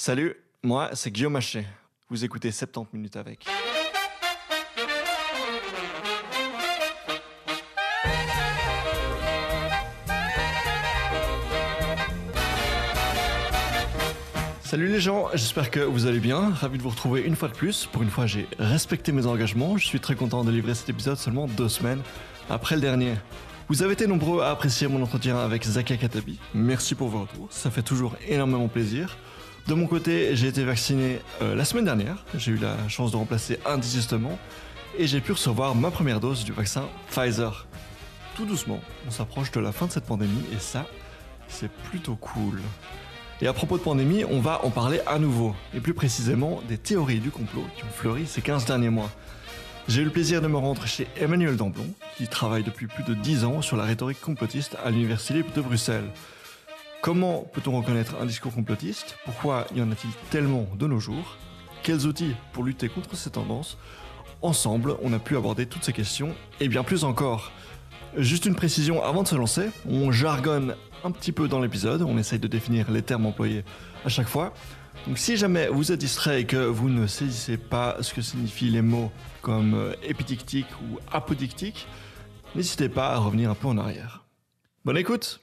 Salut, moi c'est Guillaume Haché. Vous écoutez 70 minutes avec. Salut les gens, j'espère que vous allez bien. Ravi de vous retrouver une fois de plus. Pour une fois, j'ai respecté mes engagements. Je suis très content de livrer cet épisode seulement 2 semaines après le dernier. Vous avez été nombreux à apprécier mon entretien avec Zakia Katabi. Merci pour vos retours, ça fait toujours énormément plaisir. De mon côté, j'ai été vacciné la semaine dernière. J'ai eu la chance de remplacer indigestement et j'ai pu recevoir ma première dose du vaccin Pfizer. Tout doucement, on s'approche de la fin de cette pandémie et ça, c'est plutôt cool. Et à propos de pandémie, on va en parler à nouveau, et plus précisément des théories du complot qui ont fleuri ces 15 derniers mois. J'ai eu le plaisir de me rendre chez Emmanuel Damblon, qui travaille depuis plus de 10 ans sur la rhétorique complotiste à l'Université libre de Bruxelles. Comment peut-on reconnaître un discours complotiste ? Pourquoi y en a-t-il tellement de nos jours ? Quels outils pour lutter contre ces tendances ? Ensemble, on a pu aborder toutes ces questions, et bien plus encore. Juste une précision avant de se lancer, on jargonne un petit peu dans l'épisode, on essaye de définir les termes employés à chaque fois. Donc si jamais vous êtes distrait et que vous ne saisissez pas ce que signifient les mots comme épidictique ou apodictique, n'hésitez pas à revenir un peu en arrière. Bonne écoute!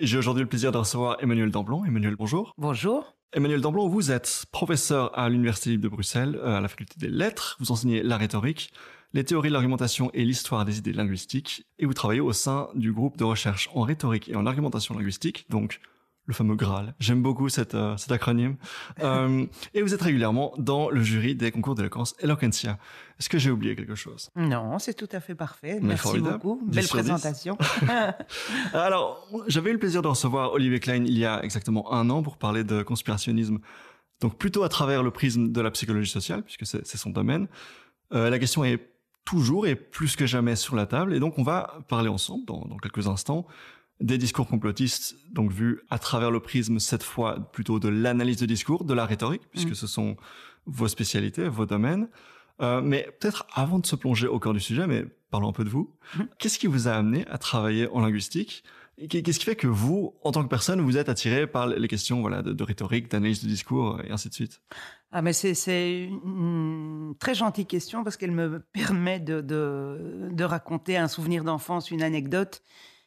J'ai aujourd'hui le plaisir de recevoir Emmanuel Damblon. Emmanuel, bonjour. Bonjour. Emmanuel Damblon, vous êtes professeur à l'Université libre de Bruxelles, à la faculté des lettres. Vous enseignez la rhétorique, les théories de l'argumentation et l'histoire des idées linguistiques. Et vous travaillez au sein du groupe de recherche en rhétorique et en argumentation linguistique, donc le fameux Graal. J'aime beaucoup cet acronyme. Et vous êtes régulièrement dans le jury des concours d'éloquence Eloquentia. Est-ce que j'ai oublié quelque chose ? Non, c'est tout à fait parfait. Mais Merci formidable. beaucoup. Belle présentation. Alors, j'avais eu le plaisir de recevoir Olivier Klein il y a exactement 1 an pour parler de conspirationnisme. Donc plutôt à travers le prisme de la psychologie sociale, puisque c'est son domaine. La question est toujours et plus que jamais sur la table. Et donc on va parler ensemble dans quelques instants des discours complotistes, donc vus à travers le prisme, cette fois plutôt de l'analyse de discours, de la rhétorique, puisque ce sont vos spécialités, vos domaines. Mais peut-être avant de se plonger au cœur du sujet, mais parlons un peu de vous. Qu'est-ce qui vous a amené à travailler en linguistique ? Et qu'est-ce qui fait que vous, en tant que personne, vous êtes attiré par les questions de rhétorique, d'analyse de discours et ainsi de suite ? Ah, mais c'est une très gentille question parce qu'elle me permet de raconter un souvenir d'enfance, une anecdote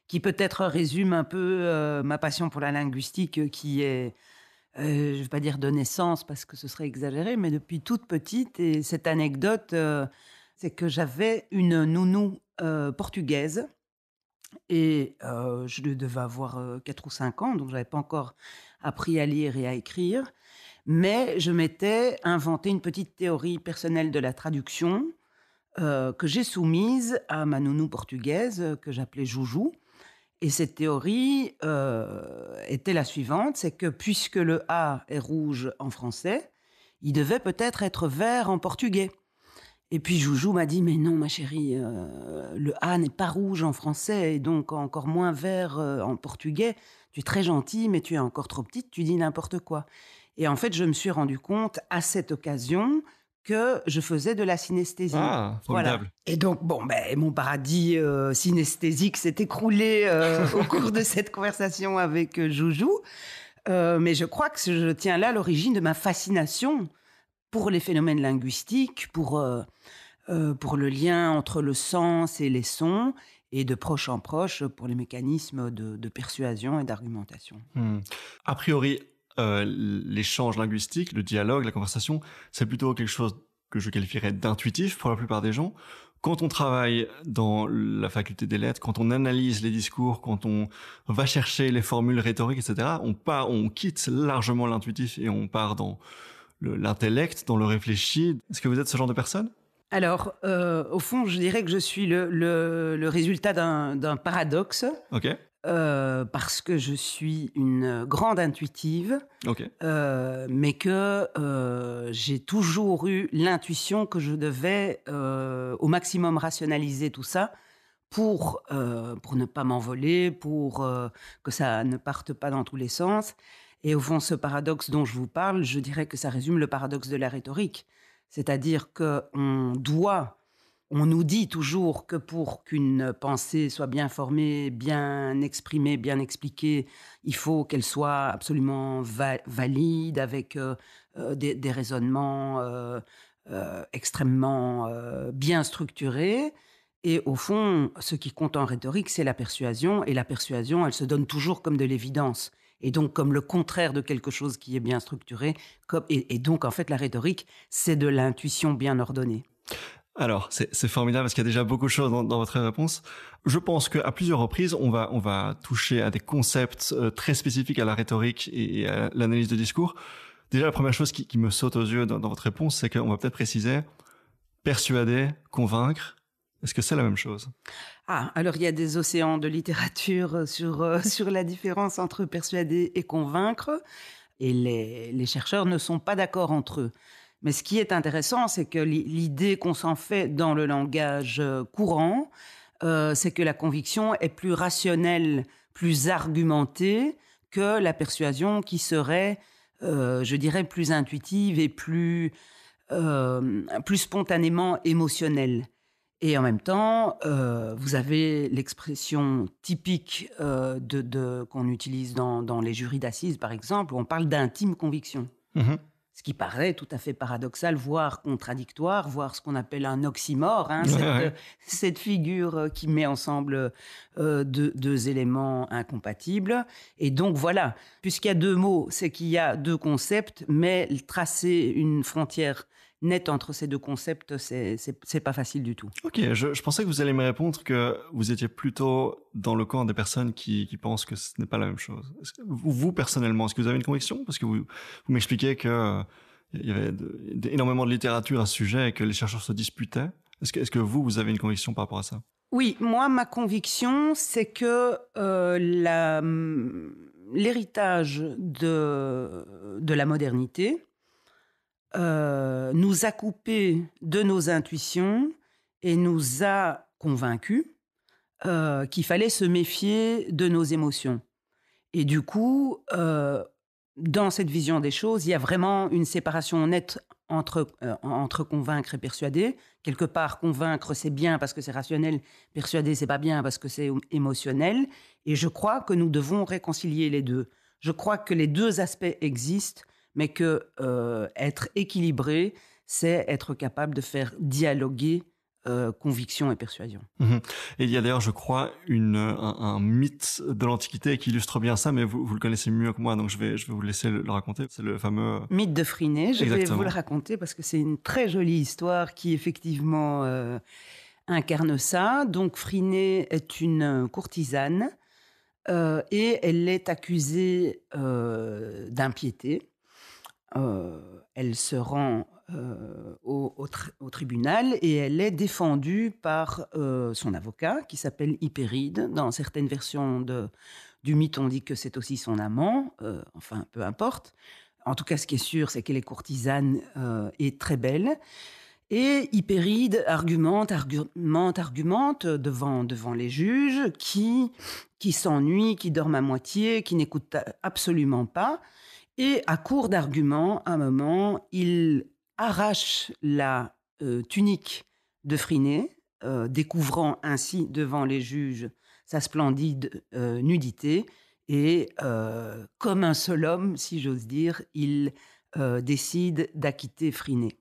qui peut-être résume un peu ma passion pour la linguistique qui est, je ne vais pas dire de naissance parce que ce serait exagéré, mais depuis toute petite. Et cette anecdote, c'est que j'avais une nounou portugaise et je devais avoir 4 ou 5 ans, donc je n'avais pas encore appris à lire et à écrire. Mais je m'étais inventé une petite théorie personnelle de la traduction que j'ai soumise à ma nounou portugaise que j'appelais Joujou. Et cette théorie était la suivante, c'est que puisque le A est rouge en français, il devait peut-être être vert en portugais. Et puis Joujou m'a dit « Mais non, ma chérie, le A n'est pas rouge en français et donc encore moins vert en portugais. Tu es très gentille, mais tu es encore trop petite, tu dis n'importe quoi. » Et en fait, je me suis rendu compte à cette occasion que je faisais de la synesthésie. Ah, formidable. Voilà. Et donc, mon paradis synesthésique s'est écroulé au cours de cette conversation avec Joujou. Mais je crois que je tiens là l'origine de ma fascination pour les phénomènes linguistiques, pour le lien entre le sens et les sons, et de proche en proche pour les mécanismes de persuasion et d'argumentation. A priori, l'échange linguistique, le dialogue, la conversation, c'est plutôt quelque chose que je qualifierais d'intuitif pour la plupart des gens. Quand on travaille dans la faculté des lettres, quand on analyse les discours, quand on va chercher les formules rhétoriques, etc., on quitte largement l'intuitif et on part dans l'intellect, dans le réfléchi. Est-ce que vous êtes ce genre de personne ? Alors, au fond, je dirais que je suis le résultat d'un paradoxe. Ok. Parce que je suis une grande intuitive, Okay. Mais que j'ai toujours eu l'intuition que je devais au maximum rationaliser tout ça pour ne pas m'envoler, pour que ça ne parte pas dans tous les sens. Et au fond, ce paradoxe dont je vous parle, je dirais que ça résume le paradoxe de la rhétorique. C'est-à-dire qu'on doit on nous dit toujours que pour qu'une pensée soit bien formée, bien exprimée, bien expliquée, il faut qu'elle soit absolument valide, avec des raisonnements extrêmement bien structurés. Et au fond, ce qui compte en rhétorique, c'est la persuasion. Et la persuasion, elle se donne toujours comme de l'évidence. Et donc comme le contraire de quelque chose qui est bien structuré. Et donc, en fait, la rhétorique, c'est de l'intuition bien ordonnée. Alors, c'est formidable parce qu'il y a déjà beaucoup de choses dans votre réponse. Je pense qu'à plusieurs reprises, on va toucher à des concepts très spécifiques à la rhétorique et à l'analyse de discours. Déjà, la première chose qui me saute aux yeux dans votre réponse, c'est qu'on va peut-être préciser persuader, convaincre. Est-ce que c'est la même chose? Alors il y a des océans de littérature sur la différence entre persuader et convaincre. Et les chercheurs ne sont pas d'accord entre eux. Mais ce qui est intéressant, c'est que l'idée qu'on s'en fait dans le langage courant, c'est que la conviction est plus rationnelle, plus argumentée que la persuasion qui serait, je dirais, plus intuitive et plus spontanément émotionnelle. Et en même temps, vous avez l'expression typique qu'on utilise dans les jurys d'assises, par exemple, où on parle d'intime conviction. Mmh. Ce qui paraît tout à fait paradoxal, voire contradictoire, voire ce qu'on appelle un oxymore, cette figure qui met ensemble deux éléments incompatibles. Et donc voilà, puisqu'il y a deux mots, c'est qu'il y a deux concepts, mais tracer une frontière nette entre ces deux concepts, c'est pas facile du tout. Ok, je pensais que vous alliez me répondre que vous étiez plutôt dans le camp des personnes qui pensent que ce n'est pas la même chose. Vous, personnellement, est-ce que vous avez une conviction? Parce que vous m'expliquez que il y avait énormément de littérature à ce sujet et que les chercheurs se disputaient. Est-ce que vous avez une conviction par rapport à ça? Oui, moi, ma conviction, c'est que l'héritage de la modernité nous a coupés de nos intuitions et nous a convaincus qu'il fallait se méfier de nos émotions. Et du coup, dans cette vision des choses, il y a vraiment une séparation nette entre convaincre et persuader. Quelque part, convaincre, c'est bien parce que c'est rationnel. Persuader, c'est pas bien parce que c'est émotionnel. Et je crois que nous devons réconcilier les deux. Je crois que les deux aspects existent, mais que être équilibré, c'est être capable de faire dialoguer conviction et persuasion. Mmh. Et il y a d'ailleurs, je crois, un mythe de l'Antiquité qui illustre bien ça, mais vous le connaissez mieux que moi, donc je vais vous laisser le raconter. C'est le fameux... Mythe de Phryné, je Exactement. vais vous le raconter parce que c'est une très jolie histoire qui effectivement incarne ça. Donc Phryné est une courtisane et elle est accusée d'impiété. Elle se rend au tribunal et elle est défendue par son avocat qui s'appelle Hypéride. Dans certaines versions du mythe, on dit que c'est aussi son amant. Enfin, peu importe. En tout cas, ce qui est sûr, c'est qu'elle est courtisane et très belle. Et Hypéride argumente devant les juges qui s'ennuient, qui dorment à moitié, qui n'écoutent absolument pas. Et à court d'arguments, à un moment, il arrache la tunique de Phryné, découvrant ainsi devant les juges sa splendide nudité. Et comme un seul homme, si j'ose dire, il décide d'acquitter Phryné.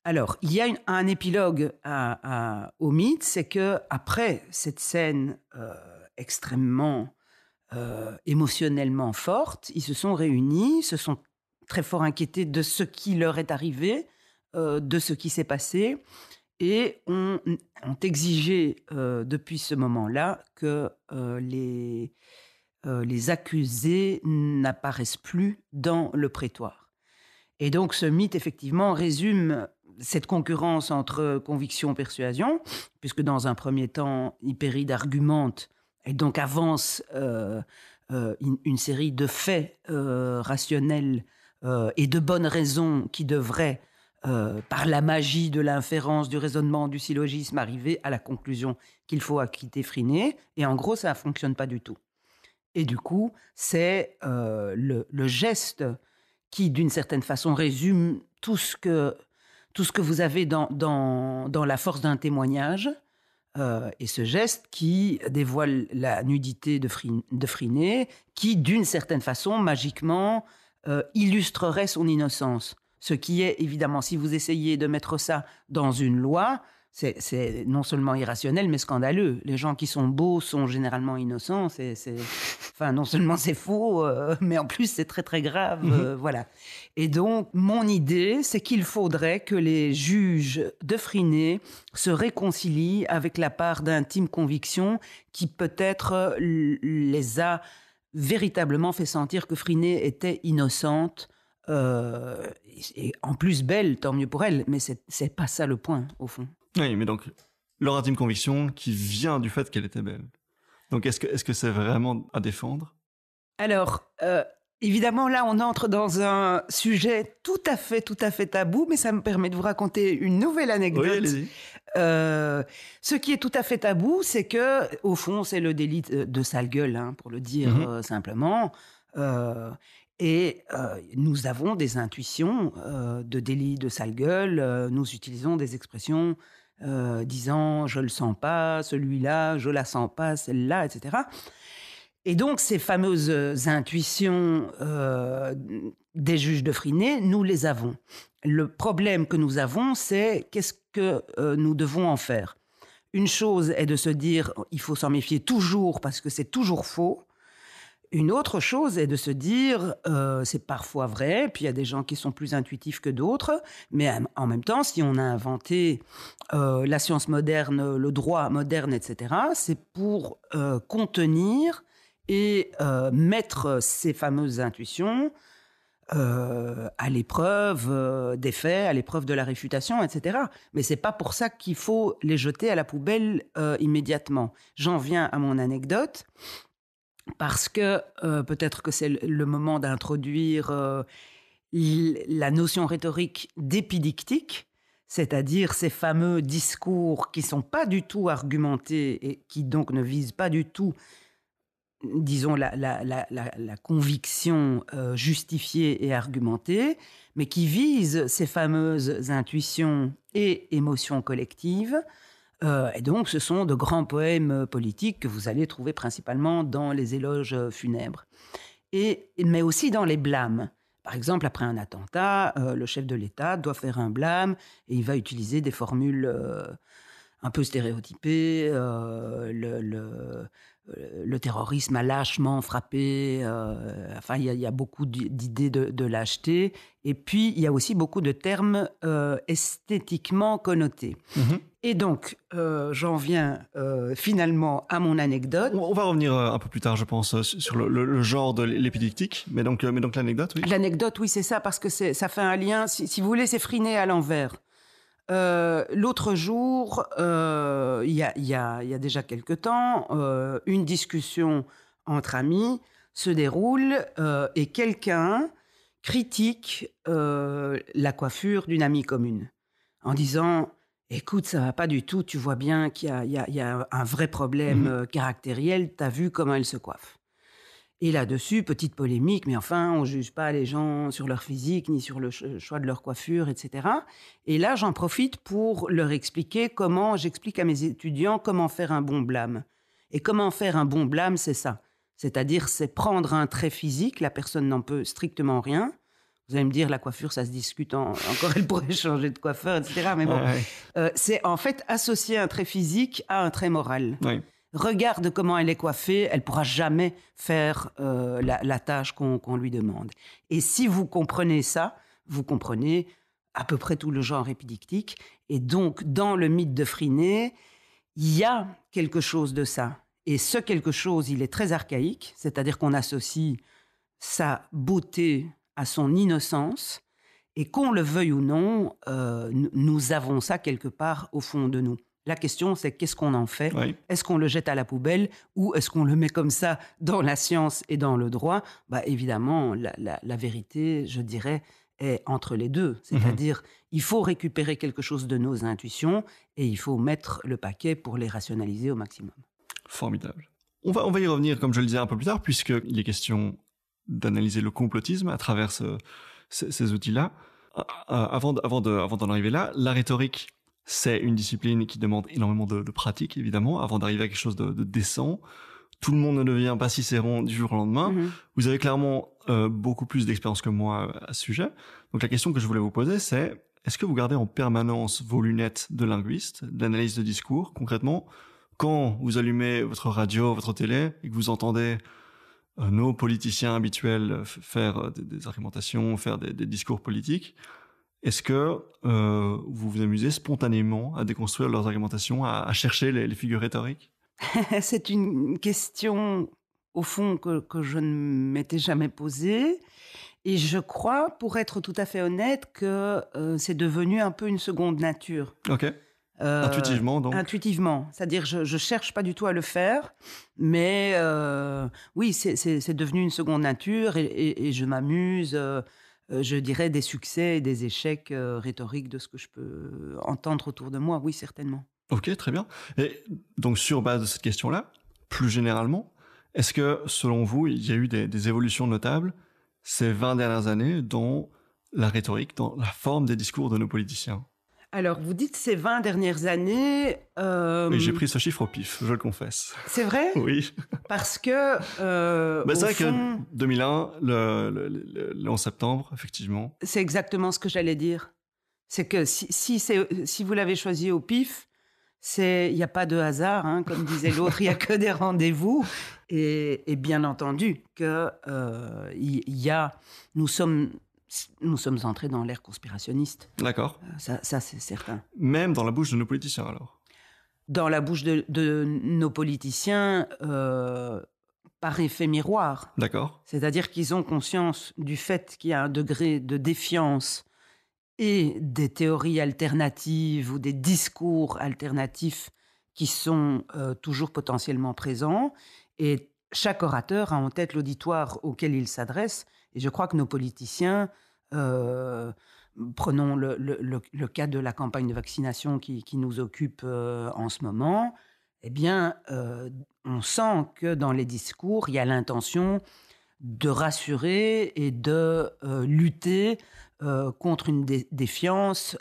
Alors, il y a un épilogue au mythe, c'est que après cette scène extrêmement émotionnellement forte, ils se sont réunis, se sont très fort inquiétés de ce qui leur est arrivé, de ce qui s'est passé, et ont exigé depuis ce moment-là que les accusés n'apparaissent plus dans le prétoire. Et donc ce mythe, effectivement, résume cette concurrence entre conviction et persuasion, puisque dans un premier temps, Hypéride argumente et donc avance une série de faits rationnels et de bonnes raisons qui devraient, par la magie de l'inférence, du raisonnement, du syllogisme, arriver à la conclusion qu'il faut acquitter Phryné. Et en gros, ça ne fonctionne pas du tout. Et du coup, c'est le geste qui, d'une certaine façon, résume tout ce tout ce que vous avez dans la force d'un témoignage, et ce geste qui dévoile la nudité de Freinet, qui, d'une certaine façon, magiquement, illustrerait son innocence. Ce qui est, évidemment, si vous essayez de mettre ça dans une loi, c'est non seulement irrationnel, mais scandaleux. Les gens qui sont beaux sont généralement innocents. Enfin, non seulement c'est faux, mais en plus, c'est très, très grave. Voilà. Et donc, mon idée, c'est qu'il faudrait que les juges de Freinet se réconcilient avec la part d'intime conviction qui peut-être les a véritablement fait sentir que Freinet était innocente. Et en plus belle, tant mieux pour elle, mais c'est pas ça le point, au fond. Oui, mais donc, leur intime conviction qui vient du fait qu'elle était belle. Donc, est-ce que c'est vraiment à défendre ? Alors, évidemment, là, on entre dans un sujet tout à fait tabou, mais ça me permet de vous raconter une nouvelle anecdote. Oui, allez-y. Ce qui est tout à fait tabou, c'est que, au fond, c'est le délit de sale gueule, hein, pour le dire simplement. Et nous avons des intuitions de délit de sale gueule. Nous utilisons des expressions disant « je le sens pas »,« celui-là, je la sens pas »,« celle-là », etc. Et donc, ces fameuses intuitions des juges de Freinet, nous les avons. Le problème que nous avons, c'est qu'est-ce que nous devons en faire ? Une chose est de se dire « il faut s'en méfier toujours parce que c'est toujours faux ». Une autre chose est de se dire, c'est parfois vrai, puis il y a des gens qui sont plus intuitifs que d'autres, mais en même temps, si on a inventé la science moderne, le droit moderne, etc., c'est pour contenir et mettre ces fameuses intuitions à l'épreuve des faits, à l'épreuve de la réfutation, etc. Mais c'est pas pour ça qu'il faut les jeter à la poubelle immédiatement. J'en viens à mon anecdote. Parce que peut-être que c'est le moment d'introduire la notion rhétorique d'épidictique, c'est-à-dire ces fameux discours qui ne sont pas du tout argumentés et qui donc ne visent pas du tout, disons, la conviction justifiée et argumentée, mais qui visent ces fameuses intuitions et émotions collectives. Et donc, ce sont de grands poèmes politiques que vous allez trouver principalement dans les éloges funèbres. Mais aussi dans les blâmes. Par exemple, après un attentat, le chef de l'État doit faire un blâme et il va utiliser des formules un peu stéréotypées. Le terrorisme a lâchement frappé. Enfin, il y a beaucoup d'idées de lâcheté. Et puis, il y a aussi beaucoup de termes esthétiquement connotés. Et donc, j'en viens finalement à mon anecdote. On va revenir un peu plus tard, je pense, sur le genre de l'épidictique. Mais donc l'anecdote, oui. L'anecdote, oui, c'est ça, parce que ça fait un lien. Si vous voulez, c'est Freinet à l'envers. L'autre jour, il y a déjà quelque temps, une discussion entre amis se déroule et quelqu'un critique la coiffure d'une amie commune en disant « Écoute, ça va pas du tout, tu vois bien qu'il y a un vrai problème caractériel, t'as vu comment elle se coiffe ». Et là-dessus, petite polémique, mais enfin, on ne juge pas les gens sur leur physique, ni sur le choix de leur coiffure, etc. Et là, j'en profite pour leur expliquer j'explique à mes étudiants comment faire un bon blâme. Et comment faire un bon blâme, c'est ça. C'est-à-dire, c'est prendre un trait physique, la personne n'en peut strictement rien. Vous allez me dire, la coiffure, ça se discute encore, elle pourrait changer de coiffeur, etc. Mais bon, c'est en fait associer un trait physique à un trait moral. Oui. Regarde comment elle est coiffée, elle ne pourra jamais faire la tâche qu'on lui demande. Et si vous comprenez ça, vous comprenez à peu près tout le genre épidictique. Et donc, dans le mythe de Freinet, il y a quelque chose de ça. Et ce quelque chose, il est très archaïque, c'est-à-dire qu'on associe sa beauté à son innocence, et qu'on le veuille ou non, nous avons ça quelque part au fond de nous. La question, c'est qu'est-ce qu'on en fait ? Oui. Est-ce qu'on le jette à la poubelle ou est-ce qu'on le met comme ça dans la science et dans le droit ? Évidemment, la vérité, je dirais, est entre les deux. C'est-à-dire, il faut récupérer quelque chose de nos intuitions et il faut mettre le paquet pour les rationaliser au maximum. Formidable. On va y revenir, comme je le disais un peu plus tard, puisqu'il est question d'analyser le complotisme à travers ces outils-là. avant d'en arriver là, la rhétorique, c'est une discipline qui demande énormément de pratique, évidemment, avant d'arriver à quelque chose de décent. Tout le monde ne devient pas Cicéron du jour au lendemain. Mhm. Vous avez clairement beaucoup plus d'expérience que moi à ce sujet. Donc la question que je voulais vous poser, c'est est-ce que vous gardez en permanence vos lunettes de linguiste, d'analyse de discours, concrètement, quand vous allumez votre radio, votre télé, et que vous entendez nos politiciens habituels faire des argumentations, faire des discours politiques, est-ce que vous vous amusez spontanément à déconstruire leurs argumentations, à chercher les figures rhétoriques ? C'est une question, au fond, que je ne m'étais jamais posée. Et je crois, pour être tout à fait honnête, que c'est devenu un peu une seconde nature. Ok. Intuitivement, donc. Intuitivement. C'est-à-dire, je ne cherche pas du tout à le faire, mais oui, c'est devenu une seconde nature et je m'amuse, je dirais, des succès et des échecs rhétoriques de ce que je peux entendre autour de moi. Oui, certainement. Ok, très bien. Et donc, sur base de cette question-là, plus généralement, est-ce que, selon vous, il y a eu des évolutions notables ces 20 dernières années dans la rhétorique, dans la forme des discours de nos politiciens ? Alors, vous dites ces 20 dernières années... Oui, j'ai pris ce chiffre au pif, je le confesse. C'est vrai ? Oui. Parce que... C'est vrai que 2001, le 11 septembre, effectivement. C'est exactement ce que j'allais dire. C'est que si vous l'avez choisi au pif, il n'y a pas de hasard, hein, comme disait l'autre, il n'y a que des rendez-vous. Et bien entendu que nous sommes entrés dans l'ère conspirationniste. D'accord. Ça c'est certain. Même dans la bouche de nos politiciens, alors ? Dans la bouche de nos politiciens, par effet miroir. D'accord. C'est-à-dire qu'ils ont conscience du fait qu'il y a un degré de défiance et des théories alternatives ou des discours alternatifs qui sont toujours potentiellement présents. Et chaque orateur a en tête l'auditoire auquel il s'adresse. Et je crois que nos politiciens, prenons le cas de la campagne de vaccination qui nous occupe en ce moment, eh bien, on sent que dans les discours, il y a l'intention de rassurer et de lutter contre une défiance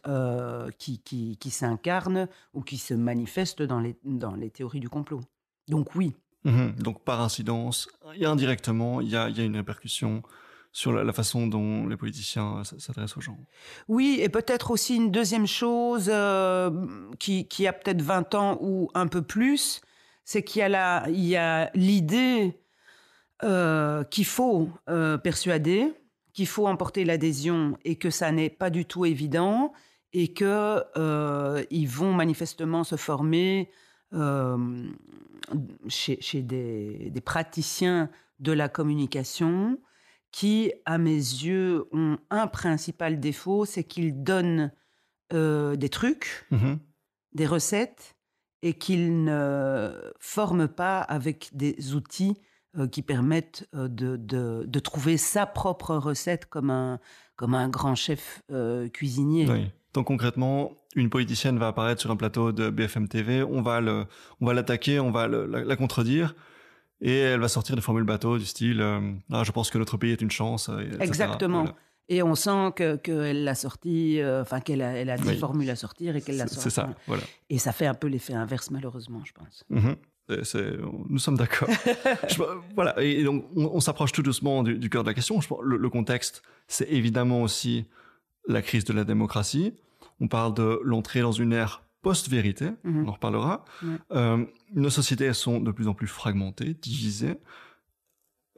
qui s'incarne ou qui se manifeste dans les théories du complot. Donc oui. Donc par incidence, et indirectement, il y a une répercussion sur la façon dont les politiciens s'adressent aux gens. Oui, et peut-être aussi une deuxième chose qui a peut-être 20 ans ou un peu plus, c'est qu'il y a l'idée qu'il faut persuader, qu'il faut emporter l'adhésion et que ça n'est pas du tout évident et qu'ils vont manifestement se former chez des praticiens de la communication qui, à mes yeux, ont un principal défaut, c'est qu'ils donnent des trucs, des recettes, et qu'ils ne forment pas avec des outils qui permettent de trouver sa propre recette comme un grand chef cuisinier. Oui. Donc concrètement, une politicienne va apparaître sur un plateau de BFM TV, on va l'attaquer, on va la contredire, et elle va sortir des formules bateau du style je pense que notre pays est une chance. Exactement. Voilà. Et on sent qu'elle l'a sorti, qu'elle a des formules à sortir et qu'elle l'a sorti. C'est ça, voilà. Et ça fait un peu l'effet inverse, malheureusement, je pense. Nous sommes d'accord. Voilà. Et donc, on s'approche tout doucement du cœur de la question. Le contexte, c'est évidemment aussi la crise de la démocratie. On parle de l'entrée dans une ère post-vérité, on en reparlera. Nos sociétés, elles sont de plus en plus fragmentées, divisées.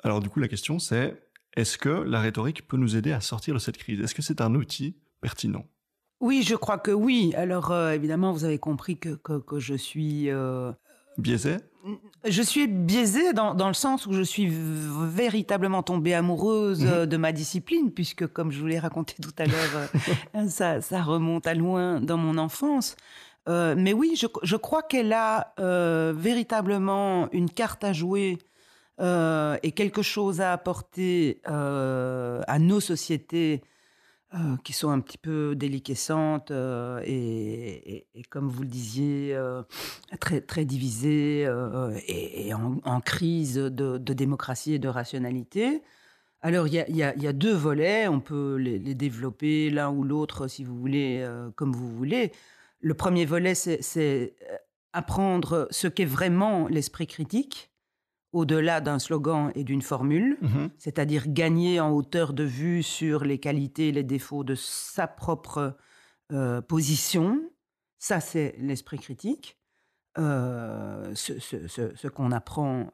Alors du coup, la question c'est, est-ce que la rhétorique peut nous aider à sortir de cette crise ? Est-ce que c'est un outil pertinent ? Oui, je crois que oui. Alors évidemment, vous avez compris que je suis... Biaisé ? Je suis biaisée dans le sens où je suis véritablement tombée amoureuse de ma discipline, puisque, comme je vous l'ai raconté tout à l'heure, ça remonte à loin dans mon enfance. Mais oui, je crois qu'elle a véritablement une carte à jouer et quelque chose à apporter à nos sociétés qui sont un petit peu déliquescentes et comme vous le disiez, très, très divisées et en crise de démocratie et de rationalité. Alors, il y a 2 volets, on peut les développer l'un ou l'autre si vous voulez, comme vous voulez. Le premier volet, c'est apprendre ce qu'est vraiment l'esprit critique, au-delà d'un slogan et d'une formule, Mhm. c'est-à-dire gagner en hauteur de vue sur les qualités et les défauts de sa propre, position. Ça, c'est l'esprit critique. Ce qu'on apprend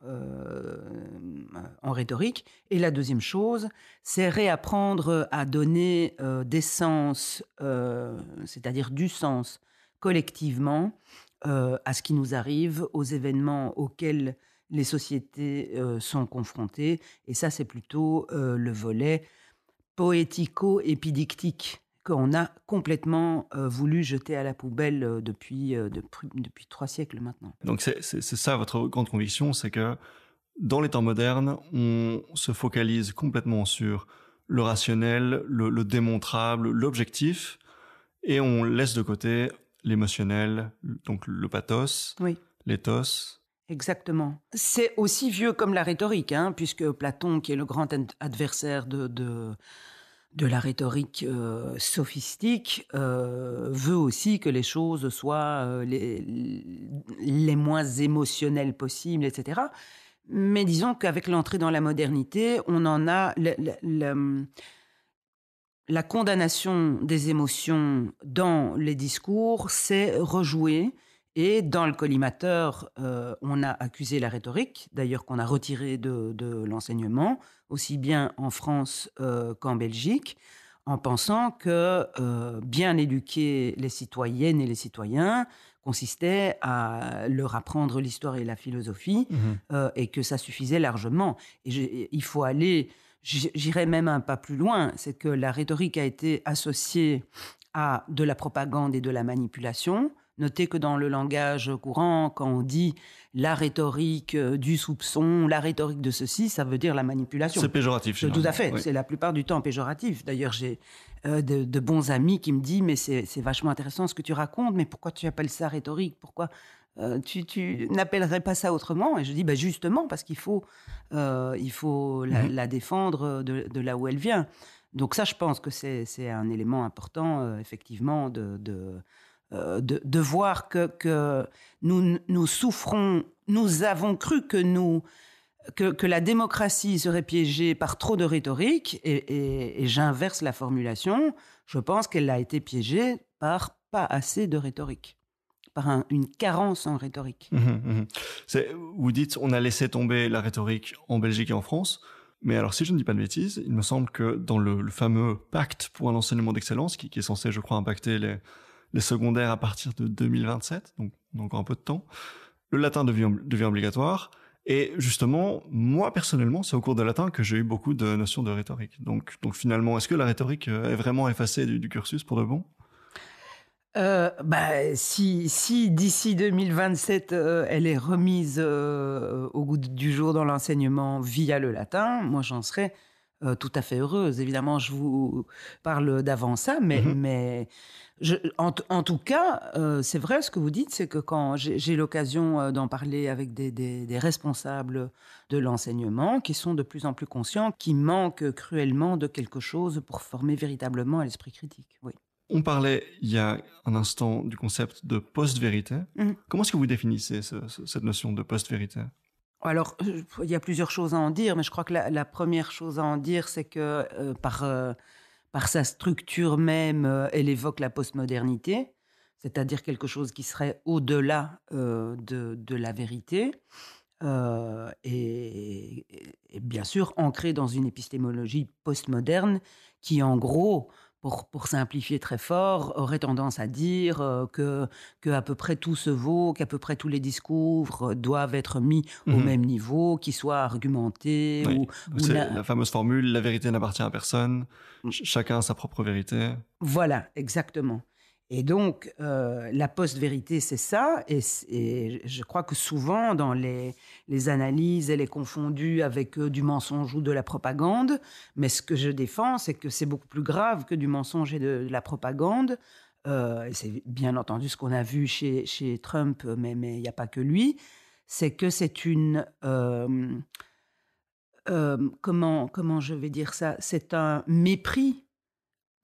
en rhétorique. Et la deuxième chose, c'est réapprendre à donner des sens, c'est-à-dire du sens collectivement à ce qui nous arrive, aux événements auxquels les sociétés sont confrontées. Et ça, c'est plutôt le volet poético-épidictique qu'on a complètement voulu jeter à la poubelle depuis 3 siècles maintenant. Donc c'est ça votre grande conviction, c'est que dans les temps modernes, on se focalise complètement sur le rationnel, le démontrable, l'objectif, et on laisse de côté l'émotionnel, donc le pathos, Oui. l'éthos. Exactement. C'est aussi vieux comme la rhétorique, hein, puisque Platon, qui est le grand adversaire de la rhétorique sophistique, veut aussi que les choses soient les moins émotionnelles possibles, etc. Mais disons qu'avec l'entrée dans la modernité, on en a la condamnation des émotions dans les discours s'est rejouée. Et dans le collimateur, on a accusé la rhétorique, d'ailleurs qu'on a retiré de l'enseignement, aussi bien en France qu'en Belgique, en pensant que bien éduquer les citoyennes et les citoyens consistait à leur apprendre l'histoire et la philosophie, et que ça suffisait largement. Et il faut aller... J'irais même un pas plus loin, c'est que la rhétorique a été associée à de la propagande et de la manipulation. Notez que dans le langage courant, quand on dit la rhétorique du soupçon, la rhétorique de ceci, ça veut dire la manipulation. C'est péjoratif, généralement. Tout à fait, Oui. c'est la plupart du temps péjoratif. D'ailleurs, j'ai de bons amis qui me disent « mais c'est vachement intéressant ce que tu racontes, mais pourquoi tu appelles ça rhétorique ? Pourquoi tu n'appellerais pas ça autrement ?» Et je dis justement, parce qu'il faut, la défendre de là où elle vient. Donc ça, je pense que c'est un élément important, effectivement, de voir que nous souffrons, nous avons cru que la démocratie serait piégée par trop de rhétorique, et j'inverse la formulation, je pense qu'elle a été piégée par pas assez de rhétorique, par une carence en rhétorique. Vous dites, on a laissé tomber la rhétorique en Belgique et en France, mais alors si je ne dis pas de bêtises, il me semble que dans le fameux pacte pour un enseignement d'excellence, qui est censé, je crois, impacter les secondaires à partir de 2027, donc encore un peu de temps, le latin devient obligatoire. Et justement, moi personnellement, c'est au cours de latin que j'ai eu beaucoup de notions de rhétorique. Donc finalement, est-ce que la rhétorique est vraiment effacée du cursus pour de bon ? Si d'ici 2027, elle est remise au goût du jour dans l'enseignement via le latin, moi j'en serais tout à fait heureuse. Évidemment, je vous parle d'avant ça, mais en tout cas, c'est vrai ce que vous dites, c'est que quand j'ai l'occasion d'en parler avec des responsables de l'enseignement, qui sont de plus en plus conscients, qui manquent cruellement de quelque chose pour former véritablement à l'esprit critique. Oui. On parlait il y a un instant du concept de post-vérité. Comment est-ce que vous définissez cette notion de post-vérité ? Alors, il y a plusieurs choses à en dire, mais je crois que la première chose à en dire, c'est que par sa structure même, elle évoque la postmodernité, c'est-à-dire quelque chose qui serait au-delà de la vérité, et bien sûr ancré dans une épistémologie postmoderne qui, en gros, pour simplifier très fort, aurait tendance à dire que à peu près tout se vaut, qu'à peu près tous les discours doivent être mis au même niveau, qu'ils soient argumentés. Oui. C'est la fameuse formule, la vérité n'appartient à personne, chacun a sa propre vérité. Voilà, exactement. Et donc, la post-vérité, c'est ça. Et je crois que souvent, dans les analyses, elle est confondue avec du mensonge ou de la propagande. Mais ce que je défends, c'est que c'est beaucoup plus grave que du mensonge et de la propagande. Et c'est bien entendu ce qu'on a vu chez Trump, mais il n'y a pas que lui. C'est que c'est comment je vais dire ça? C'est un mépris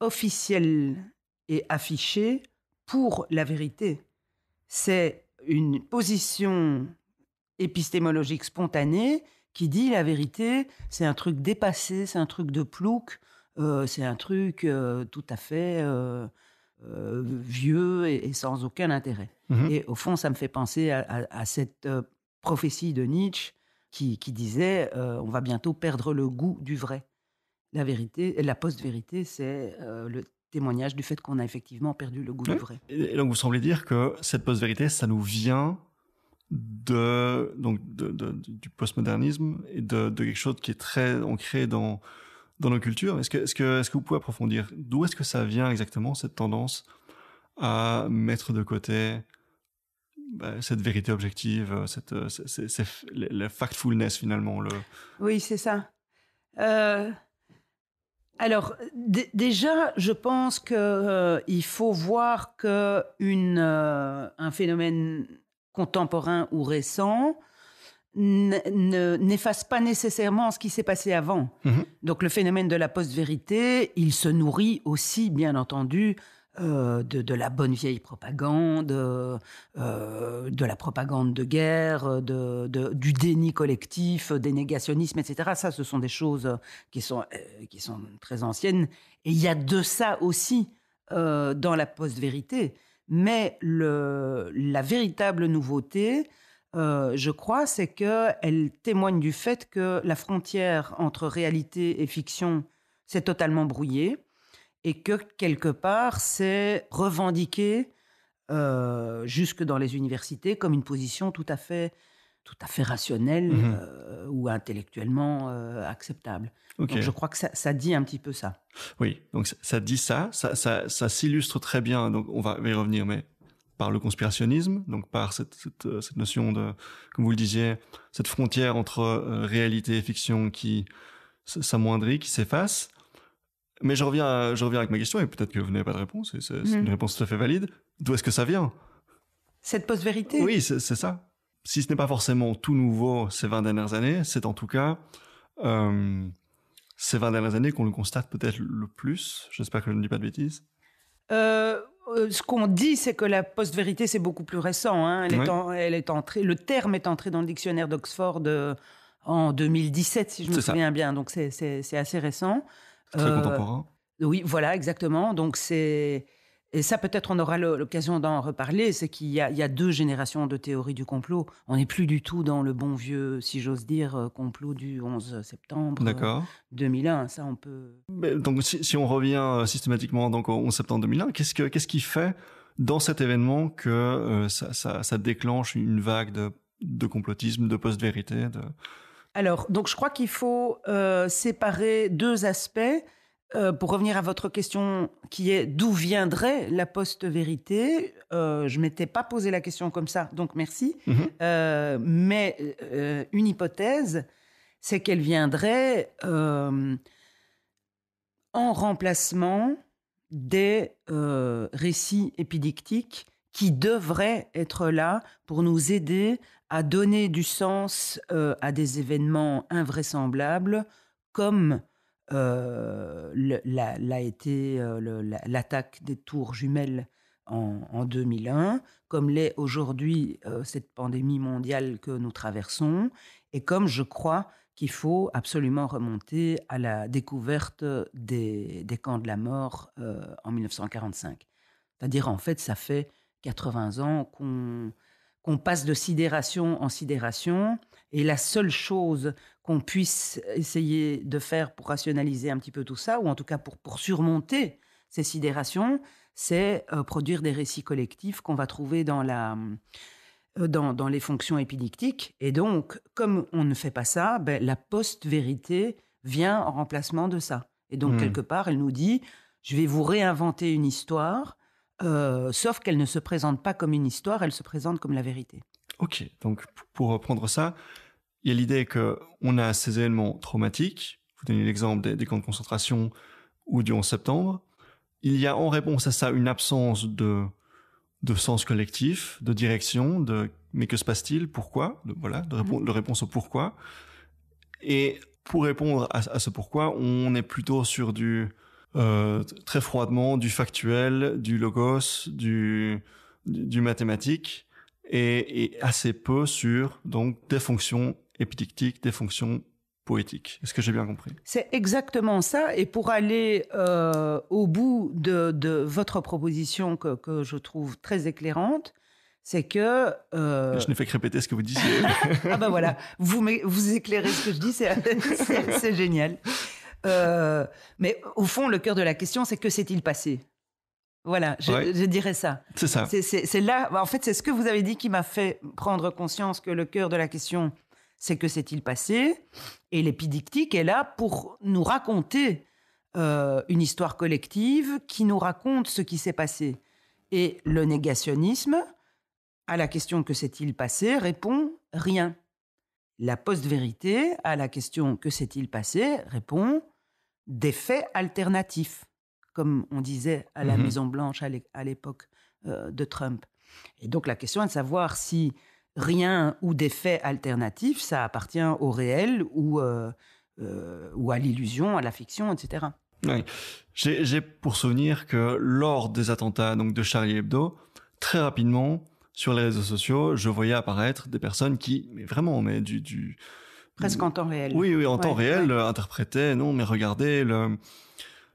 officiel et affiché pour la vérité. C'est une position épistémologique spontanée qui dit la vérité, c'est un truc dépassé, c'est un truc de plouc, c'est un truc tout à fait vieux et sans aucun intérêt. Mhm. Et au fond, ça me fait penser à cette prophétie de Nietzsche qui disait on va bientôt perdre le goût du vrai. La vérité, la post-vérité, c'est le témoignage du fait qu'on a effectivement perdu le goût du Ouais. vrai. Et donc, vous semblez dire que cette post-vérité, ça nous vient du postmodernisme et de quelque chose qui est très ancré dans nos cultures. Est-ce que vous pouvez approfondir d'où est-ce que ça vient exactement, cette tendance à mettre de côté cette vérité objective, le factfulness finalement Oui, c'est ça. Alors, déjà, je pense qu'il faut voir qu'un phénomène contemporain ou récent n'efface pas nécessairement ce qui s'est passé avant. Mhm. Donc, le phénomène de la post-vérité, il se nourrit aussi, bien entendu, de la bonne vieille propagande, de la propagande de guerre, du déni collectif, des négationnismes, etc. Ça, ce sont des choses qui sont très anciennes. Et il y a de ça aussi dans la post-vérité. Mais la véritable nouveauté, je crois, c'est qu'elle témoigne du fait que la frontière entre réalité et fiction s'est totalement brouillée. Et que, quelque part, c'est revendiqué jusque dans les universités comme une position tout à fait rationnelle ou intellectuellement acceptable. Okay. Donc je crois que ça dit un petit peu ça. Oui, donc ça dit ça s'illustre très bien, donc on va y revenir, mais par le conspirationnisme, donc par cette notion de, comme vous le disiez, cette frontière entre réalité et fiction qui s'amoindrit, qui s'efface. Mais je reviens avec ma question, et peut-être que vous n'avez pas de réponse, et c'est une réponse tout à fait valide. D'où est-ce que ça vient? Cette post-vérité? Oui, c'est ça. Si ce n'est pas forcément tout nouveau ces 20 dernières années, c'est en tout cas ces 20 dernières années qu'on le constate peut-être le plus. J'espère que je ne dis pas de bêtises. Ce qu'on dit, c'est que la post-vérité, c'est beaucoup plus récent. Hein. Elle est entrée, le terme est entré dans le dictionnaire d'Oxford en 2017, si je me souviens bien. Donc c'est assez récent. C'est très contemporain. Oui, voilà, exactement. Donc et ça, peut-être, on aura l'occasion d'en reparler. C'est qu'il y a deux générations de théories du complot. On n'est plus du tout dans le bon vieux, si j'ose dire, complot du 11 septembre 2001. Ça, on peut. Mais donc, si on revient systématiquement donc, au 11 septembre 2001, qu'est-ce qui fait dans cet événement que ça déclenche une vague de complotisme, de post-vérité Alors, donc, je crois qu'il faut séparer deux aspects. Pour revenir à votre question qui est d'où viendrait la post-vérité, je m'étais pas posé la question comme ça, donc merci. Mais une hypothèse, c'est qu'elle viendrait en remplacement des récits épidictiques qui devraient être là pour nous aider à donner du sens à des événements invraisemblables comme l'a été l'attaque des tours jumelles en 2001, comme l'est aujourd'hui cette pandémie mondiale que nous traversons, et comme je crois qu'il faut absolument remonter à la découverte des camps de la mort en 1945. C'est-à-dire, en fait, ça fait 80 ans qu'on passe de sidération en sidération, et la seule chose qu'on puisse essayer de faire pour rationaliser un petit peu tout ça, ou en tout cas pour surmonter ces sidérations, c'est produire des récits collectifs qu'on va trouver dans les fonctions épidictiques. Et donc, comme on ne fait pas ça, la post-vérité vient en remplacement de ça. Et donc, quelque part, elle nous dit, je vais vous réinventer une histoire, sauf qu'elle ne se présente pas comme une histoire, elle se présente comme la vérité. Ok, donc pour reprendre ça, il y a l'idée qu'on a ces événements traumatiques, vous donnez l'exemple des camps de concentration ou du 11 septembre, il y a en réponse à ça une absence de sens collectif, de direction, mais que se passe-t-il, pourquoi, de réponse au pourquoi. Et pour répondre à ce pourquoi, on est plutôt sur du très froidement du factuel, du logos, du mathématique et assez peu sur donc des fonctions épidictiques, des fonctions poétiques. Est-ce que j'ai bien compris? C'est exactement ça. Et pour aller au bout de votre proposition que je trouve très éclairante, c'est que... Je n'ai fait que répéter ce que vous disiez. Ah ben voilà, vous éclairez ce que je dis, c'est génial. Mais au fond, le cœur de la question, c'est que s'est-il passé? Voilà, je dirais ça. C'est ça. C'est là, en fait, c'est ce que vous avez dit qui m'a fait prendre conscience que le cœur de la question, c'est que s'est-il passé? Et l'épidictique est là pour nous raconter une histoire collective qui nous raconte ce qui s'est passé. Et le négationnisme, à la question que s'est-il passé, répond rien. La post-vérité, à la question que s'est-il passé, répond des faits alternatifs, comme on disait à la Maison-Blanche à l'époque de Trump. Et donc la question est de savoir si rien ou des faits alternatifs, ça appartient au réel ou à l'illusion, à la fiction, etc. Oui. J'ai pour souvenir que lors des attentats donc, de Charlie Hebdo, très rapidement, sur les réseaux sociaux, je voyais apparaître des personnes qui, presque en temps réel. Oui, en temps réel, interprétaient, non, mais regardez,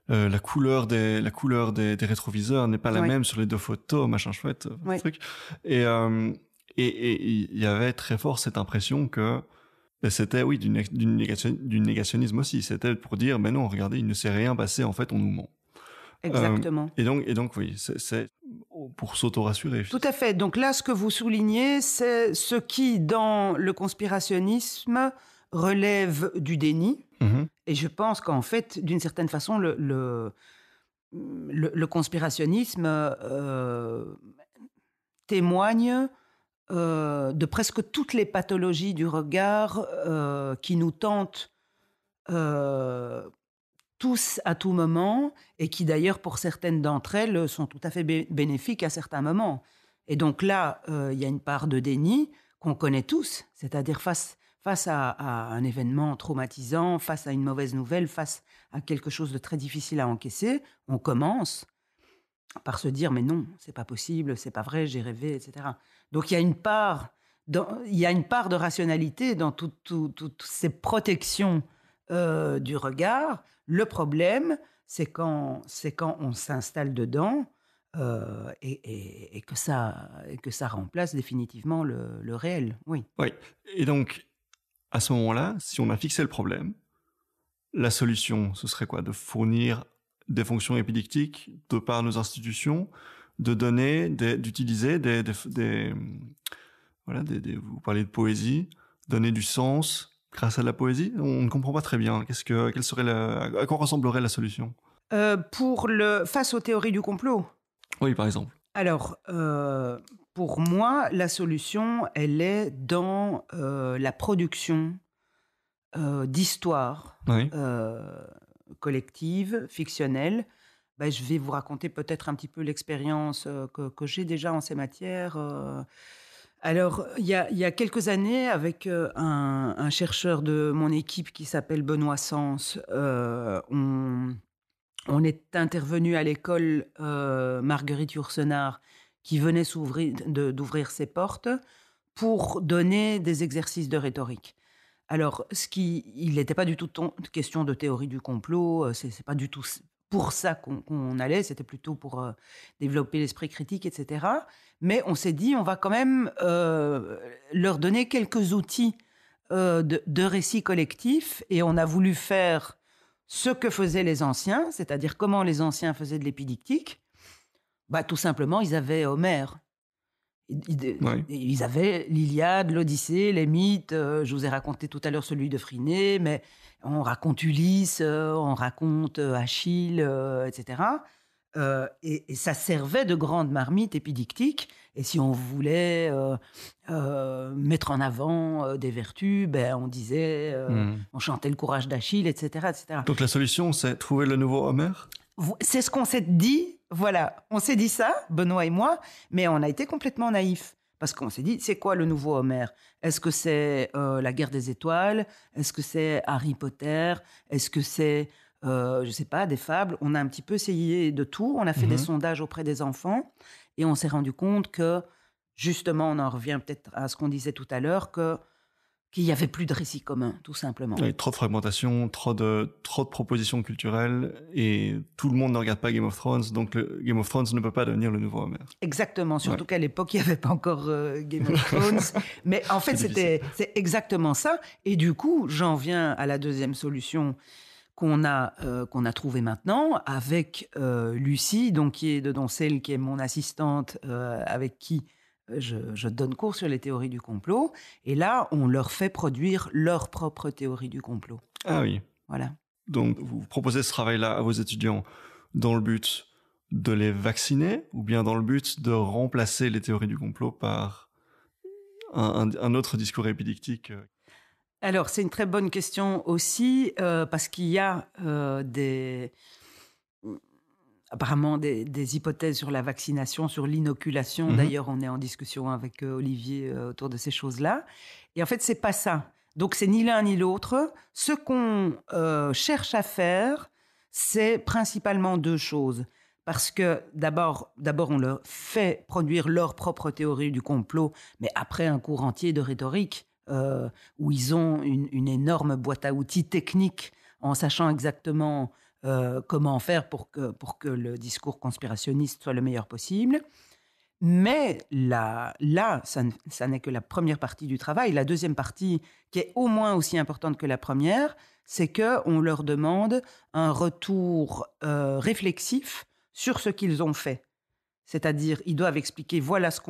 la couleur des rétroviseurs n'est pas la même sur les deux photos, machin chouette, truc. Et il y avait très fort cette impression que c'était, oui, du négationnisme aussi. C'était pour dire, mais non, regardez, il ne s'est rien passé, en fait, on nous ment. Exactement. Et donc, oui, c'est pour s'auto-rassurer. Tout à fait. Donc là, ce que vous soulignez, c'est ce qui, dans le conspirationnisme, relève du déni. Et je pense qu'en fait, d'une certaine façon, le conspirationnisme témoigne de presque toutes les pathologies du regard qui nous tentent tous à tout moment et qui d'ailleurs pour certaines d'entre elles sont tout à fait bénéfiques à certains moments. Et donc là, il y a une part de déni qu'on connaît tous, c'est-à-dire face à un événement traumatisant, face à une mauvaise nouvelle, face à quelque chose de très difficile à encaisser, on commence par se dire mais non, c'est pas possible, c'est pas vrai, j'ai rêvé, etc. Donc il y a une part de rationalité dans toutes ces protections du regard. Le problème, c'est quand on s'installe dedans et que ça remplace définitivement le réel. Oui. Oui. Et donc, à ce moment-là, si on a fixé le problème, la solution, ce serait quoi? De fournir des fonctions épidictiques de par nos institutions, de donner, d'utiliser vous parlez de poésie, donner du sens grâce à la poésie. On ne comprend pas très bien. À quoi ressemblerait la solution? Face aux théories du complot. Oui, par exemple. Alors, pour moi, la solution, elle est dans la production d'histoires collectives, fictionnelles. Je vais vous raconter peut-être un petit peu l'expérience que j'ai déjà en ces matières. Alors, il y a quelques années, avec un chercheur de mon équipe qui s'appelle Benoît Sens, on est intervenu à l'école Marguerite Yourcenar, qui venait d'ouvrir ses portes, pour donner des exercices de rhétorique. Alors, il n'était pas du tout question de théorie du complot, c'est pas du tout pour ça qu'on allait, c'était plutôt pour développer l'esprit critique, etc. Mais on s'est dit, on va quand même leur donner quelques outils de récit collectif, et on a voulu faire ce que faisaient les anciens, c'est-à-dire comment les anciens faisaient de l'épidictique. Tout simplement, ils avaient Homère. Ils avaient l'Iliade, l'Odyssée, les mythes. Je vous ai raconté tout à l'heure celui de Phryné, mais on raconte Ulysse, on raconte Achille, etc. Et ça servait de grande marmite épidictique. Et si on voulait mettre en avant des vertus, on disait, on chantait le courage d'Achille, etc., etc. Donc la solution, c'est trouver le nouveau Homère? C'est ce qu'on s'est dit. Voilà, on s'est dit ça, Benoît et moi, mais on a été complètement naïfs. Parce qu'on s'est dit, c'est quoi le nouveau Homère? Est-ce que c'est la guerre des étoiles? Est-ce que c'est Harry Potter? Est-ce que c'est, je ne sais pas, des fables? On a un petit peu essayé de tout. On a fait des sondages auprès des enfants et on s'est rendu compte que, justement, on en revient peut-être à ce qu'on disait tout à l'heure, qu'il n'y avait plus de récit commun, tout simplement. Oui, trop de fragmentation, trop de propositions culturelles, et tout le monde ne regarde pas Game of Thrones, donc Game of Thrones ne peut pas devenir le nouveau Homer. Exactement, surtout qu'à l'époque, il n'y avait pas encore Game of Thrones. Mais en fait, c'est exactement ça. Et du coup, j'en viens à la deuxième solution qu'on a trouvée maintenant avec Lucie, donc qui est de Doncel, qui est mon assistante, avec qui je donne cours sur les théories du complot. Et là, on leur fait produire leur propre théorie du complot. Ah oui. Voilà. Donc, vous proposez ce travail-là à vos étudiants dans le but de les vacciner ou bien dans le but de remplacer les théories du complot par un autre discours épidictique? Alors, c'est une très bonne question aussi, parce qu'il y a apparemment des hypothèses sur la vaccination, sur l'inoculation. D'ailleurs, on est en discussion avec Olivier autour de ces choses-là. Et en fait, c'est pas ça. Donc, c'est ni l'un ni l'autre. Ce qu'on cherche à faire, c'est principalement deux choses. Parce que d'abord, on leur fait produire leur propre théorie du complot, mais après un cours entier de rhétorique, où ils ont une énorme boîte à outils technique en sachant exactement comment faire pour que le discours conspirationniste soit le meilleur possible. Mais là, ça n'est que la première partie du travail. La deuxième partie, qui est au moins aussi importante que la première, c'est qu'on leur demande un retour réflexif sur ce qu'ils ont fait. C'est-à-dire, ils doivent expliquer voilà ce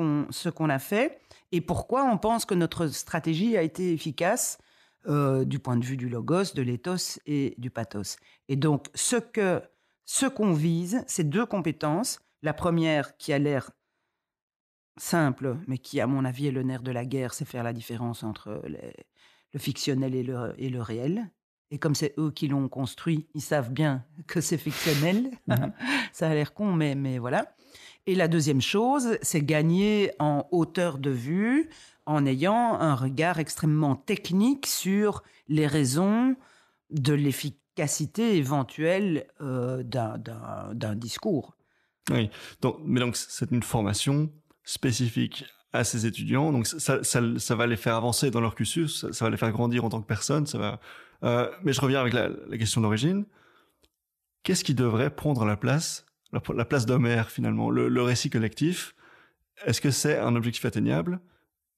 qu'on a fait et pourquoi on pense que notre stratégie a été efficace du point de vue du logos, de l'éthos et du pathos. Et donc, ce qu'on vise, c'est deux compétences. La première, qui a l'air simple, mais qui, à mon avis, est le nerf de la guerre, c'est faire la différence entre le fictionnel et le réel. Et comme c'est eux qui l'ont construit, ils savent bien que c'est fictionnel. Ça a l'air con, mais voilà. Et la deuxième chose, c'est gagner en hauteur de vue en ayant un regard extrêmement technique sur les raisons de l'efficacité éventuelle d'un discours. Oui, donc c'est une formation spécifique à ces étudiants, donc ça va les faire avancer dans leur cursus, ça va les faire grandir en tant que personne, mais je reviens avec la question d'origine. Qu'est-ce qui devrait prendre la place d'Homère, finalement, le récit collectif? Est-ce que c'est un objectif atteignable,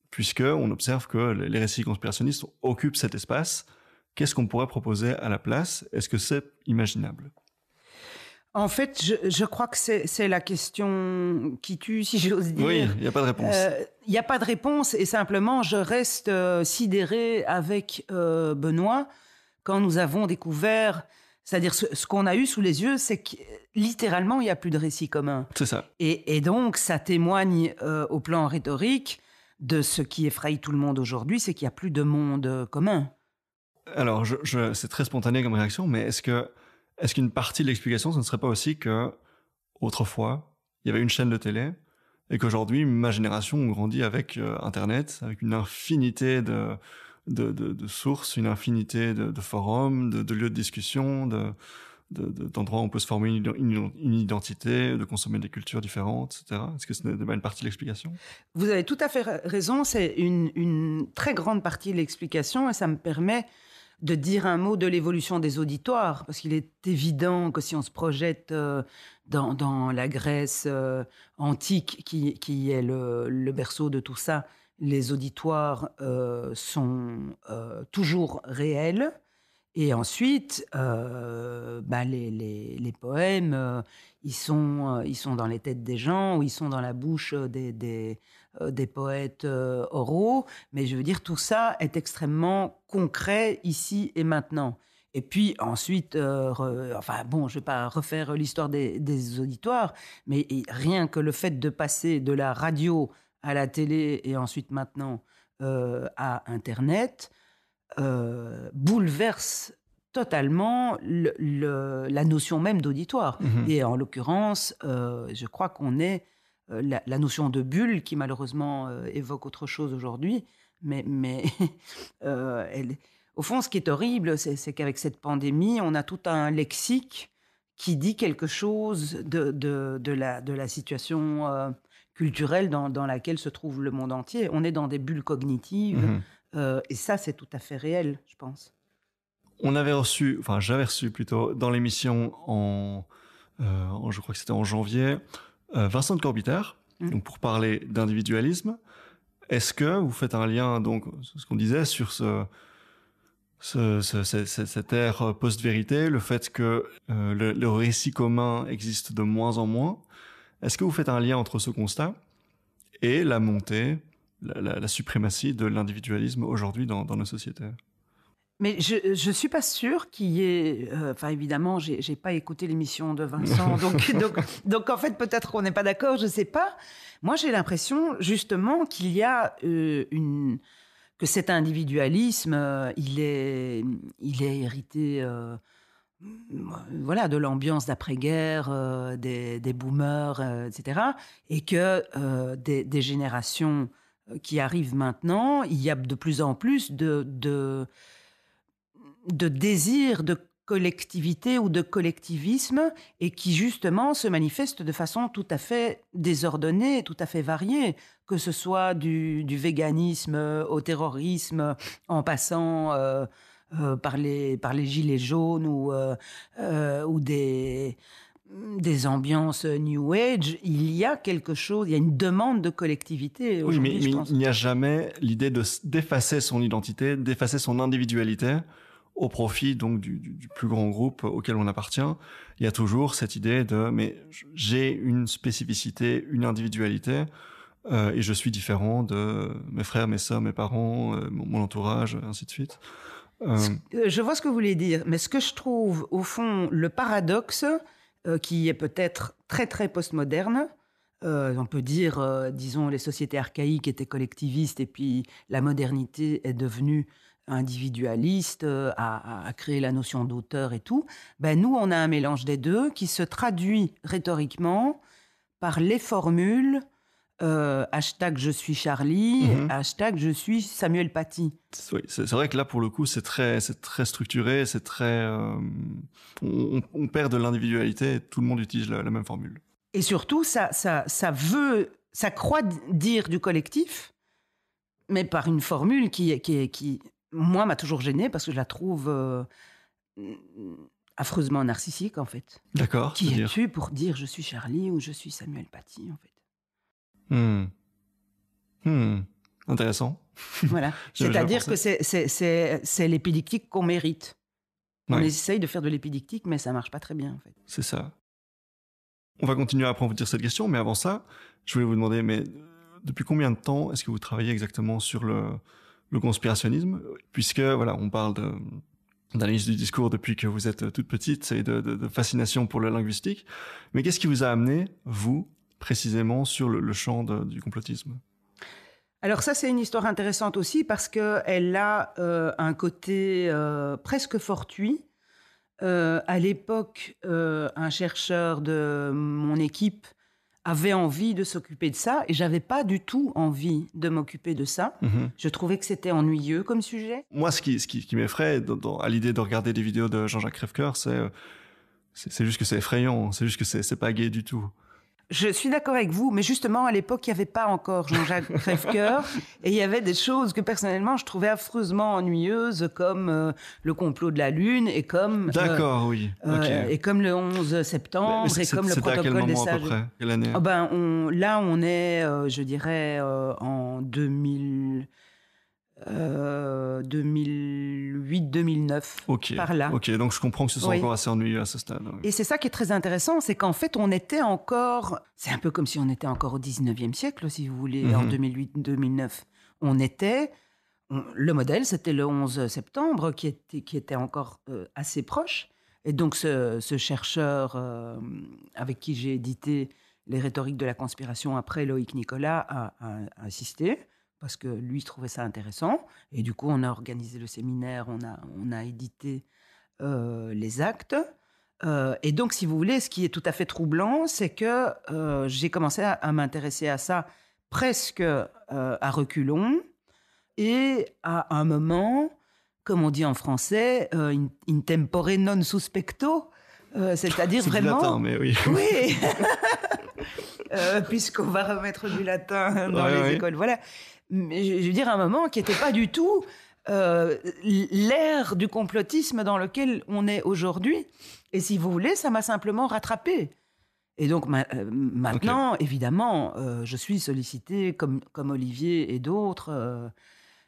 puisqu'on observe que les récits conspirationnistes occupent cet espace? Qu'est-ce qu'on pourrait proposer à la place? Est-ce que c'est imaginable? En fait, je crois que c'est la question qui tue, si j'ose dire. Oui, il n'y a pas de réponse. Il n'y a pas de réponse, et simplement, je reste sidérée avec Benoît quand nous avons découvert... C'est-à-dire, ce qu'on a eu sous les yeux, c'est que littéralement, il n'y a plus de récit commun. C'est ça. Et donc, ça témoigne au plan rhétorique de ce qui effraie tout le monde aujourd'hui, c'est qu'il n'y a plus de monde commun. Alors, c'est très spontané comme réaction, mais est-ce qu'une partie de l'explication, ce ne serait pas aussi que, autrefois, il y avait une chaîne de télé, et qu'aujourd'hui, ma génération, on grandit avec Internet, avec une infinité de sources, une infinité de forums, de lieux de discussion, d'endroits où on peut se former une identité, de consommer des cultures différentes, etc. Est-ce que ce n'est pas une partie de l'explication? Vous avez tout à fait raison, c'est une très grande partie de l'explication, et ça me permet de dire un mot de l'évolution des auditoires, parce qu'il est évident que si on se projette dans la Grèce antique, qui est le berceau de tout ça, les auditoires sont toujours réels. Et ensuite, les poèmes, ils sont dans les têtes des gens, ou ils sont dans la bouche des poètes oraux. Mais je veux dire, tout ça est extrêmement concret ici et maintenant. Et puis ensuite, je ne vais pas refaire l'histoire des auditoires, mais rien que le fait de passer de la radio à la télé et ensuite maintenant à Internet, bouleverse totalement la notion même d'auditoire. Et en l'occurrence, je crois qu'on est la notion de bulle qui malheureusement évoque autre chose aujourd'hui. Mais au fond, ce qui est horrible, c'est qu'avec cette pandémie, on a tout un lexique qui dit quelque chose de la situation culturelle dans laquelle se trouve le monde entier. On est dans des bulles cognitives, et ça, c'est tout à fait réel, je pense. J'avais reçu plutôt dans l'émission je crois que c'était en janvier, Vincent de Corbiter, donc pour parler d'individualisme. Est-ce que vous faites un lien, donc, ce qu'on disait sur cette ère post-vérité, le fait que le récit commun existe de moins en moins? Est-ce que vous faites un lien entre ce constat et la montée, la suprématie de l'individualisme aujourd'hui dans nos sociétés? Mais je suis pas sûre qu'il y ait... Enfin, évidemment, j'ai pas écouté l'émission de Vincent, donc en fait, peut-être qu'on n'est pas d'accord, je sais pas. Moi, j'ai l'impression, justement, qu'il y a que cet individualisme, il est hérité... voilà, de l'ambiance d'après-guerre, des boomers, etc. Et que des générations qui arrivent maintenant, il y a de plus en plus de désir de collectivité ou de collectivisme, et qui justement se manifeste de façon tout à fait désordonnée, tout à fait variée, que ce soit du véganisme au terrorisme, en passant par les gilets jaunes ou des ambiances New Age. Il y a quelque chose, il y a une demande de collectivité aujourd'hui, oui, je pense. Il n'y a jamais l'idée d'effacer son identité, d'effacer son individualité au profit donc du plus grand groupe auquel on appartient. Il y a toujours cette idée mais j'ai une spécificité, une individualité, et je suis différent de mes frères, mes sœurs, mes parents, mon entourage, ainsi de suite. Je vois ce que vous voulez dire, mais ce que je trouve, au fond, le paradoxe, qui est peut-être très, très postmoderne, on peut dire, disons, les sociétés archaïques étaient collectivistes et puis la modernité est devenue individualiste, a créé la notion d'auteur et tout. Ben, nous, on a un mélange des deux qui se traduit rhétoriquement par les formules hashtag je suis Charlie, hashtag je suis Samuel Paty. Oui, c'est vrai que là, pour le coup, c'est très structuré, c'est très... on perd de l'individualité, tout le monde utilise la même formule. Et surtout, ça croit dire du collectif, mais par une formule qui moi, m'a toujours gênée parce que je la trouve affreusement narcissique, en fait. D'accord. Qui es-tu pour dire je suis Charlie ou je suis Samuel Paty, en fait? Intéressant. Voilà. C'est-à-dire que c'est l'épidictique qu'on mérite. On essaye de faire de l'épidictique, mais ça marche pas très bien, en fait. C'est ça. On va continuer après, on vous dire cette question, mais avant ça, je voulais vous demander, mais depuis combien de temps est-ce que vous travaillez exactement sur le conspirationnisme? Puisque, voilà, on parle d'analyse du discours depuis que vous êtes toute petite et de fascination pour le linguistique. Mais qu'est-ce qui vous a amené, vous, précisément, sur le champ du complotisme? Alors ça, c'est une histoire intéressante aussi parce qu'elle a un côté presque fortuit. À l'époque, un chercheur de mon équipe avait envie de s'occuper de ça et j'avais pas du tout envie de m'occuper de ça. Je trouvais que c'était ennuyeux comme sujet. Moi, ce qui m'effraie à l'idée de regarder des vidéos de Jean-Jacques Crèvecoeur, c'est juste que c'est effrayant, c'est juste que c'est pas gai du tout. Je suis d'accord avec vous, mais justement, à l'époque, il n'y avait pas encore Jean-Jacques Crèvecoeur et il y avait des choses que, personnellement, je trouvais affreusement ennuyeuses, comme le complot de la Lune et comme... D'accord, oui. Okay. Et comme le 11 septembre et comme le protocole des sages. À peu près? Quelle année? Là, on est, je dirais, en 2008-2009, par là. Ok, donc je comprends que ce soit encore assez ennuyeux à ce stade. Oui. Et c'est ça qui est très intéressant, c'est qu'en fait, on était encore... C'est un peu comme si on était encore au 19e siècle, si vous voulez, en 2008-2009. Le modèle, c'était le 11 septembre, qui était encore assez proche. Et donc, ce chercheur avec qui j'ai édité les rhétoriques de la conspiration après, Loïc Nicolas, a insisté, parce que lui trouvait ça intéressant. Et du coup, on a organisé le séminaire, on a édité les actes. Et donc, si vous voulez, ce qui est tout à fait troublant, c'est que j'ai commencé à m'intéresser à ça presque à reculons et à un moment, comme on dit en français, in tempore non suspecto, c'est-à-dire C'est du vraiment... latin, mais oui. Oui, puisqu'on va remettre du latin dans les écoles. Voilà. Mais je veux dire, un moment qui n'était pas du tout l'ère du complotisme dans lequel on est aujourd'hui. Et si vous voulez, ça m'a simplement rattrapé. Et donc maintenant, évidemment, je suis sollicitée comme Olivier et d'autres,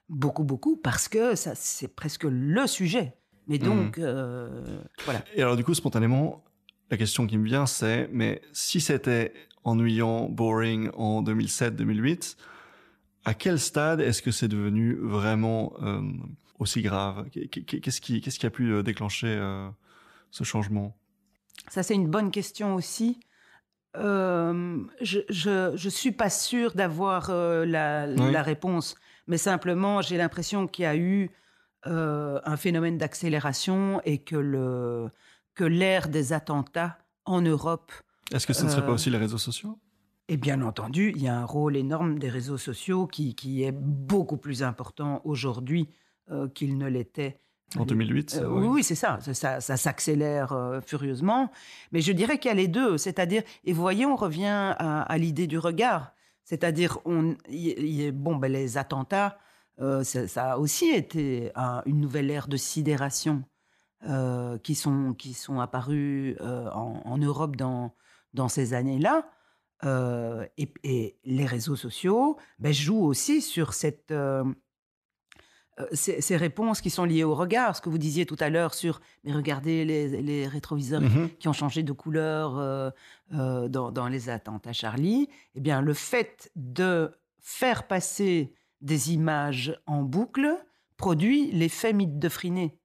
beaucoup, parce que ça, c'est presque le sujet. Mais donc, voilà. Et alors du coup, spontanément, la question qui me vient, c'est, mais si c'était ennuyant, boring en 2007-2008, à quel stade est-ce que c'est devenu vraiment aussi grave? Qu'est-ce qui a pu déclencher ce changement? Ça, c'est une bonne question aussi. Je suis pas sûre d'avoir la réponse, mais simplement, j'ai l'impression qu'il y a eu un phénomène d'accélération et que l'ère des attentats en Europe... Est-ce que ce ne serait pas aussi les réseaux sociaux? Et bien entendu, il y a un rôle énorme des réseaux sociaux qui est beaucoup plus important aujourd'hui qu'il ne l'était. En 2008 Oui, c'est ça. Ça s'accélère furieusement. Mais je dirais qu'il y a les deux. C'est-à-dire, et vous voyez, on revient à l'idée du regard. C'est-à-dire, les attentats, ça a aussi été une nouvelle ère de sidération qui sont apparus en Europe dans ces années-là. Et les réseaux sociaux jouent aussi sur ces réponses qui sont liées au regard. Ce que vous disiez tout à l'heure sur mais regardez les rétroviseurs qui ont changé de couleur dans les attentats Charlie. Eh bien, le fait de faire passer des images en boucle produit l'effet mythe de Freinet.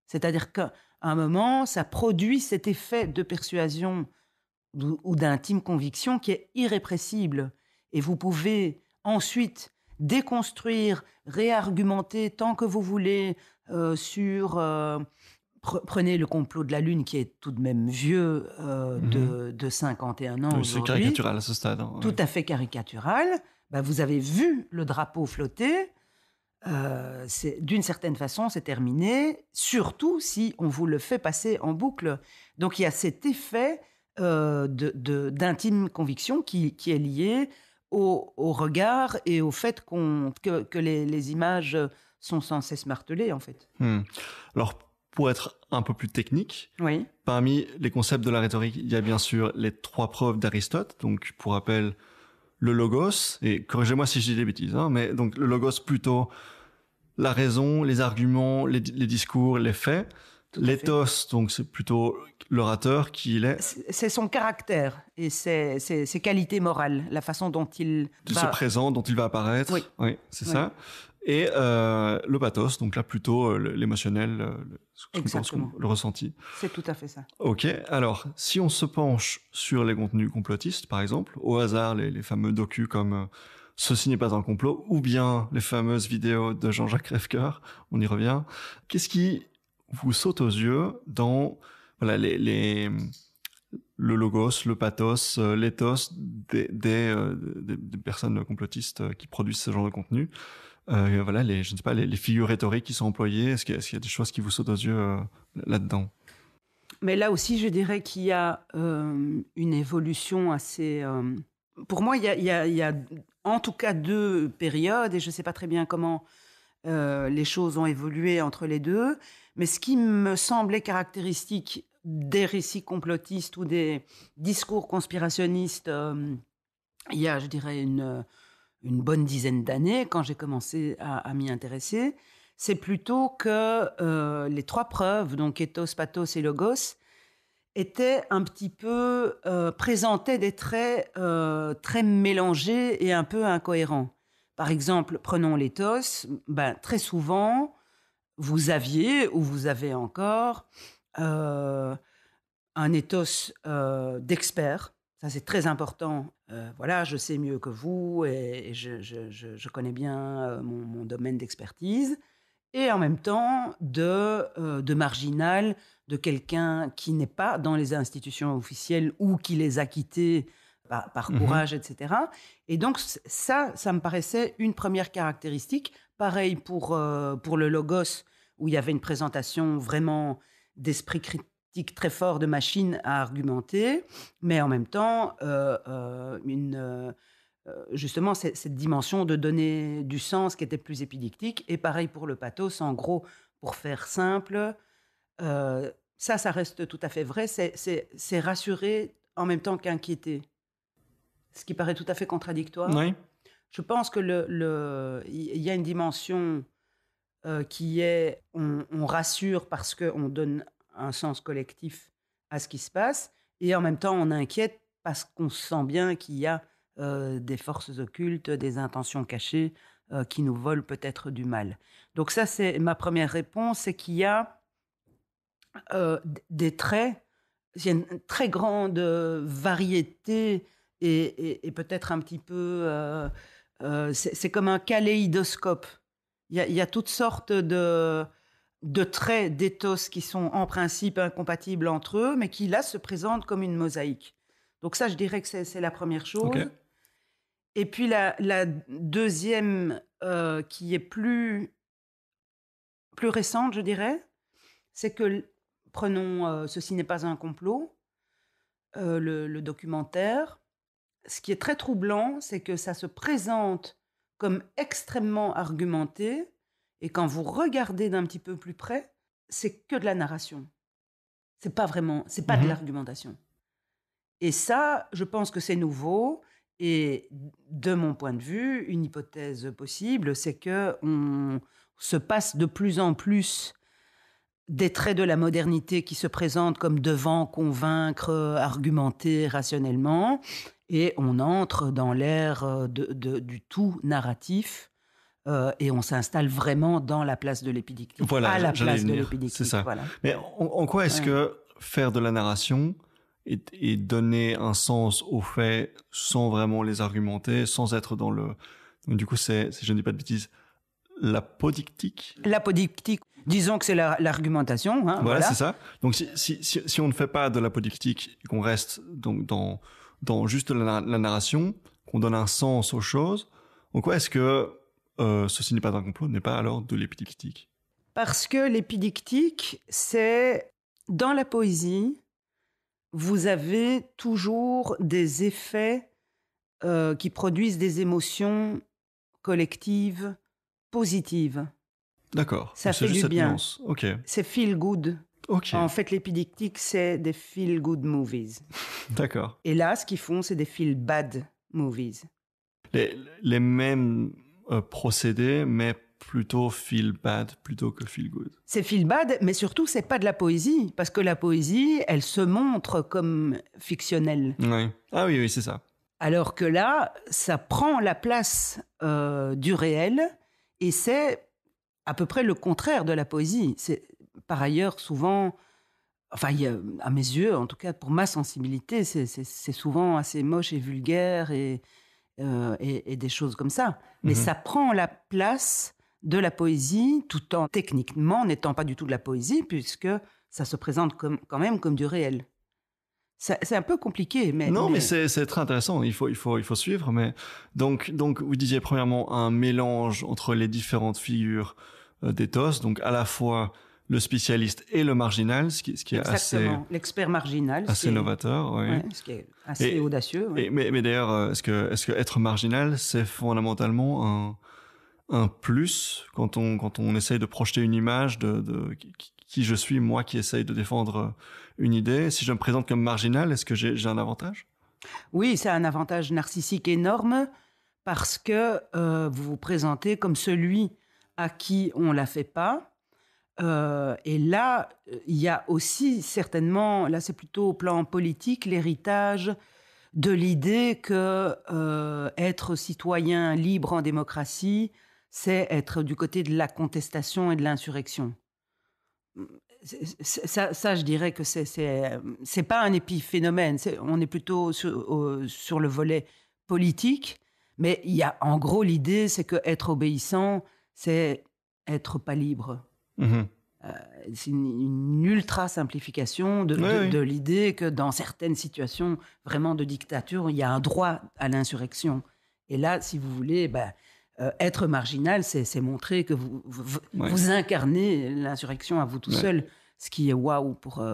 C'est-à-dire qu'à un moment, ça produit cet effet de persuasion ou d'intime conviction qui est irrépressible. Et vous pouvez ensuite déconstruire, réargumenter tant que vous voulez sur... prenez le complot de la Lune, qui est tout de même vieux, de 51 ans aujourd'hui. C'est caricatural à ce stade. Tout à fait caricatural. Vous avez vu le drapeau flotter. D'une certaine façon, c'est terminé, surtout si on vous le fait passer en boucle. Donc il y a cet effet d'intime conviction qui est lié au regard et au fait que les images sont sans cesse martelées, en fait. Alors, pour être un peu plus technique, oui. Parmi les concepts de la rhétorique, il y a bien sûr les 3 preuves d'Aristote. Donc, pour rappel, le logos, et corrigez-moi si je dis des bêtises, mais donc le logos plutôt la raison, les arguments, les discours, les faits. L'éthos, donc c'est plutôt l'orateur qui il est. C'est son caractère et ses qualités morales, la façon dont il se présente, dont il va apparaître. Oui, c'est ça. Et le pathos, donc là plutôt l'émotionnel, le ressenti. C'est tout à fait ça. Ok, alors si on se penche sur les contenus complotistes, par exemple, au hasard les fameux docus comme Ceci n'est pas un complot, ou bien les fameuses vidéos de Jean-Jacques Crèvecoeur, on y revient. Qu'est-ce qui vous saute aux yeux dans le logos, le pathos, l'éthos des personnes complotistes qui produisent ce genre de contenu? Je ne sais pas, les figures rhétoriques qui sont employées, est-ce qu'il y a des choses qui vous sautent aux yeux là-dedans? Mais là aussi, je dirais qu'il y a une évolution assez... Pour moi, il y a en tout cas 2 périodes, et je ne sais pas très bien comment les choses ont évolué entre les deux, mais ce qui me semblait caractéristique des récits complotistes ou des discours conspirationnistes, il y a, je dirais, une bonne dizaine d'années, quand j'ai commencé à m'y intéresser, c'est plutôt que les 3 preuves, donc ethos, pathos et logos, étaient un petit peu, présentaient des traits très mélangés et un peu incohérents. Par exemple, prenons l'éthos, très souvent, vous aviez, ou vous avez encore, un ethos d'expert. Ça, c'est très important. Voilà, je sais mieux que vous et je connais bien mon domaine d'expertise. et en même temps de marginal, de quelqu'un qui n'est pas dans les institutions officielles ou qui les a quittées par courage, etc. Et donc ça me paraissait une première caractéristique. Pareil pour le Logos, où il y avait une présentation vraiment d'esprit critique très fort, de machine à argumenter, mais en même temps justement cette dimension de donner du sens qui était plus épidictique. Et pareil pour le pathos, en gros, pour faire simple, ça reste tout à fait vrai, c'est rassurer en même temps qu'inquiéter. Ce qui paraît tout à fait contradictoire. Oui. Je pense que il y a une dimension qui est on rassure parce qu'on donne un sens collectif à ce qui se passe, et en même temps on inquiète parce qu'on sent bien qu'il y a des forces occultes, des intentions cachées qui nous volent peut-être du mal. Donc ça, c'est ma première réponse, c'est qu'il y a des traits, il y a une très grande variété et peut-être un petit peu... c'est comme un kaléidoscope. Il y a toutes sortes de traits d'éthos qui sont en principe incompatibles entre eux, mais qui là se présentent comme une mosaïque. Donc ça, je dirais que c'est la première chose. Okay. Et puis la deuxième, qui est plus récente, je dirais, c'est que, prenons Ceci n'est pas un complot, le documentaire. Ce qui est très troublant, c'est que ça se présente comme extrêmement argumenté, et quand vous regardez d'un petit peu plus près, c'est que de la narration. C'est pas de l'argumentation. Et ça, je pense que c'est nouveau. Et de mon point de vue, une hypothèse possible, c'est qu'on se passe de plus en plus des traits de la modernité qui se présentent comme devant convaincre, argumenter rationnellement, et on entre dans l'ère du tout narratif, et on s'installe vraiment dans la place de l'épidictique, à la place de l'épidictique. C'est ça. Voilà. Mais en quoi est-ce que faire de la narration et donner un sens aux faits sans vraiment les argumenter, sans être dans le... Du coup, si je ne dis pas de bêtises, l'apodictique. L'apodictique, disons que c'est l'argumentation. Hein, voilà, c'est ça. Donc, si on ne fait pas de l'apodictique et qu'on reste donc dans juste la narration, qu'on donne un sens aux choses, en quoi est-ce que ceci n'est pas un complot, n'est pas alors de l'épidictique? Parce que l'épidictique, c'est dans la poésie, vous avez toujours des effets qui produisent des émotions collectives positives. D'accord. Ça fait du bien. Okay. C'est feel good. Okay. En fait, l'épidictique, c'est des feel good movies. D'accord. Et là, ce qu'ils font, c'est des feel bad movies. Les mêmes procédés, mais plutôt feel bad plutôt que feel good. C'est feel bad, mais surtout, c'est pas de la poésie. Parce que la poésie, elle se montre comme fictionnelle. Oui. Ah oui, c'est ça. Alors que là, ça prend la place du réel, et c'est à peu près le contraire de la poésie. C'est par ailleurs souvent, enfin, à mes yeux, en tout cas pour ma sensibilité, c'est souvent assez moche et vulgaire et des choses comme ça. Mais ça prend la place de la poésie, tout en techniquement n'étant pas du tout de la poésie, puisque ça se présente quand même comme du réel. C'est un peu compliqué, mais... Non, mais c'est très intéressant, il faut suivre. Mais donc, vous disiez premièrement un mélange entre les différentes figures d'éthos, donc à la fois le spécialiste et le marginal, ce qui est exactement, l'expert marginal. Assez novateur, oui. Ouais, ce qui est assez audacieux. Ouais. Mais d'ailleurs, est-ce que être marginal, c'est fondamentalement un plus quand on essaye de projeter une image de qui je suis, moi qui essaye de défendre une idée? Si je me présente comme marginal, est-ce que j'ai un avantage? Oui, c'est un avantage narcissique énorme, parce que vous vous présentez comme celui à qui on ne la fait pas. Et là, il y a aussi certainement, là c'est plutôt au plan politique, l'héritage de l'idée que être citoyen libre en démocratie, c'est être du côté de la contestation et de l'insurrection. Ça, je dirais que c'est pas un épiphénomène. On est plutôt sur le volet politique, mais il y a en gros l'idée, c'est que être obéissant, c'est être pas libre. Mhm. C'est une ultra simplification de l'idée que dans certaines situations vraiment de dictature, il y a un droit à l'insurrection. Et là, si vous voulez, être marginal, c'est montrer que vous incarnez l'insurrection à vous tout seul, ce qui est waouh pour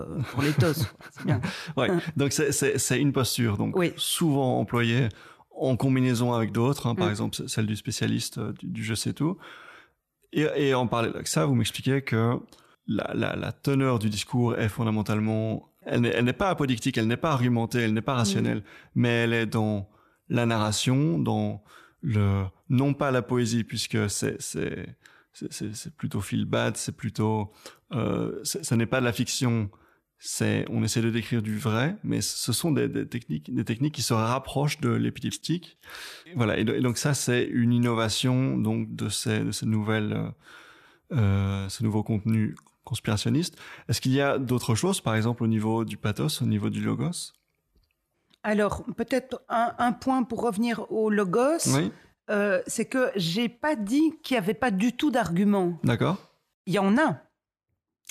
l'éthos. C'est bien. Donc c'est une posture donc souvent employée en combinaison avec d'autres, par exemple celle du spécialiste du je sais tout. Et en parlant de ça, vous m'expliquez que la teneur du discours est fondamentalement... Elle n'est pas apodictique, elle n'est pas argumentée, elle n'est pas rationnelle, mais elle est dans la narration, dans non pas la poésie, puisque c'est plutôt feel bad, c'est plutôt... ce n'est pas de la fiction, on essaie de décrire du vrai, mais ce sont des techniques qui se rapprochent de l'épidiptique. Voilà, et donc ça, c'est une innovation donc de ces nouvelles... ce nouveau contenu conspirationniste. Est-ce qu'il y a d'autres choses, par exemple au niveau du pathos, au niveau du logos? Alors, peut-être un point pour revenir au logos, c'est que j'ai pas dit qu'il n'y avait pas du tout d'arguments. D'accord. Il y en a,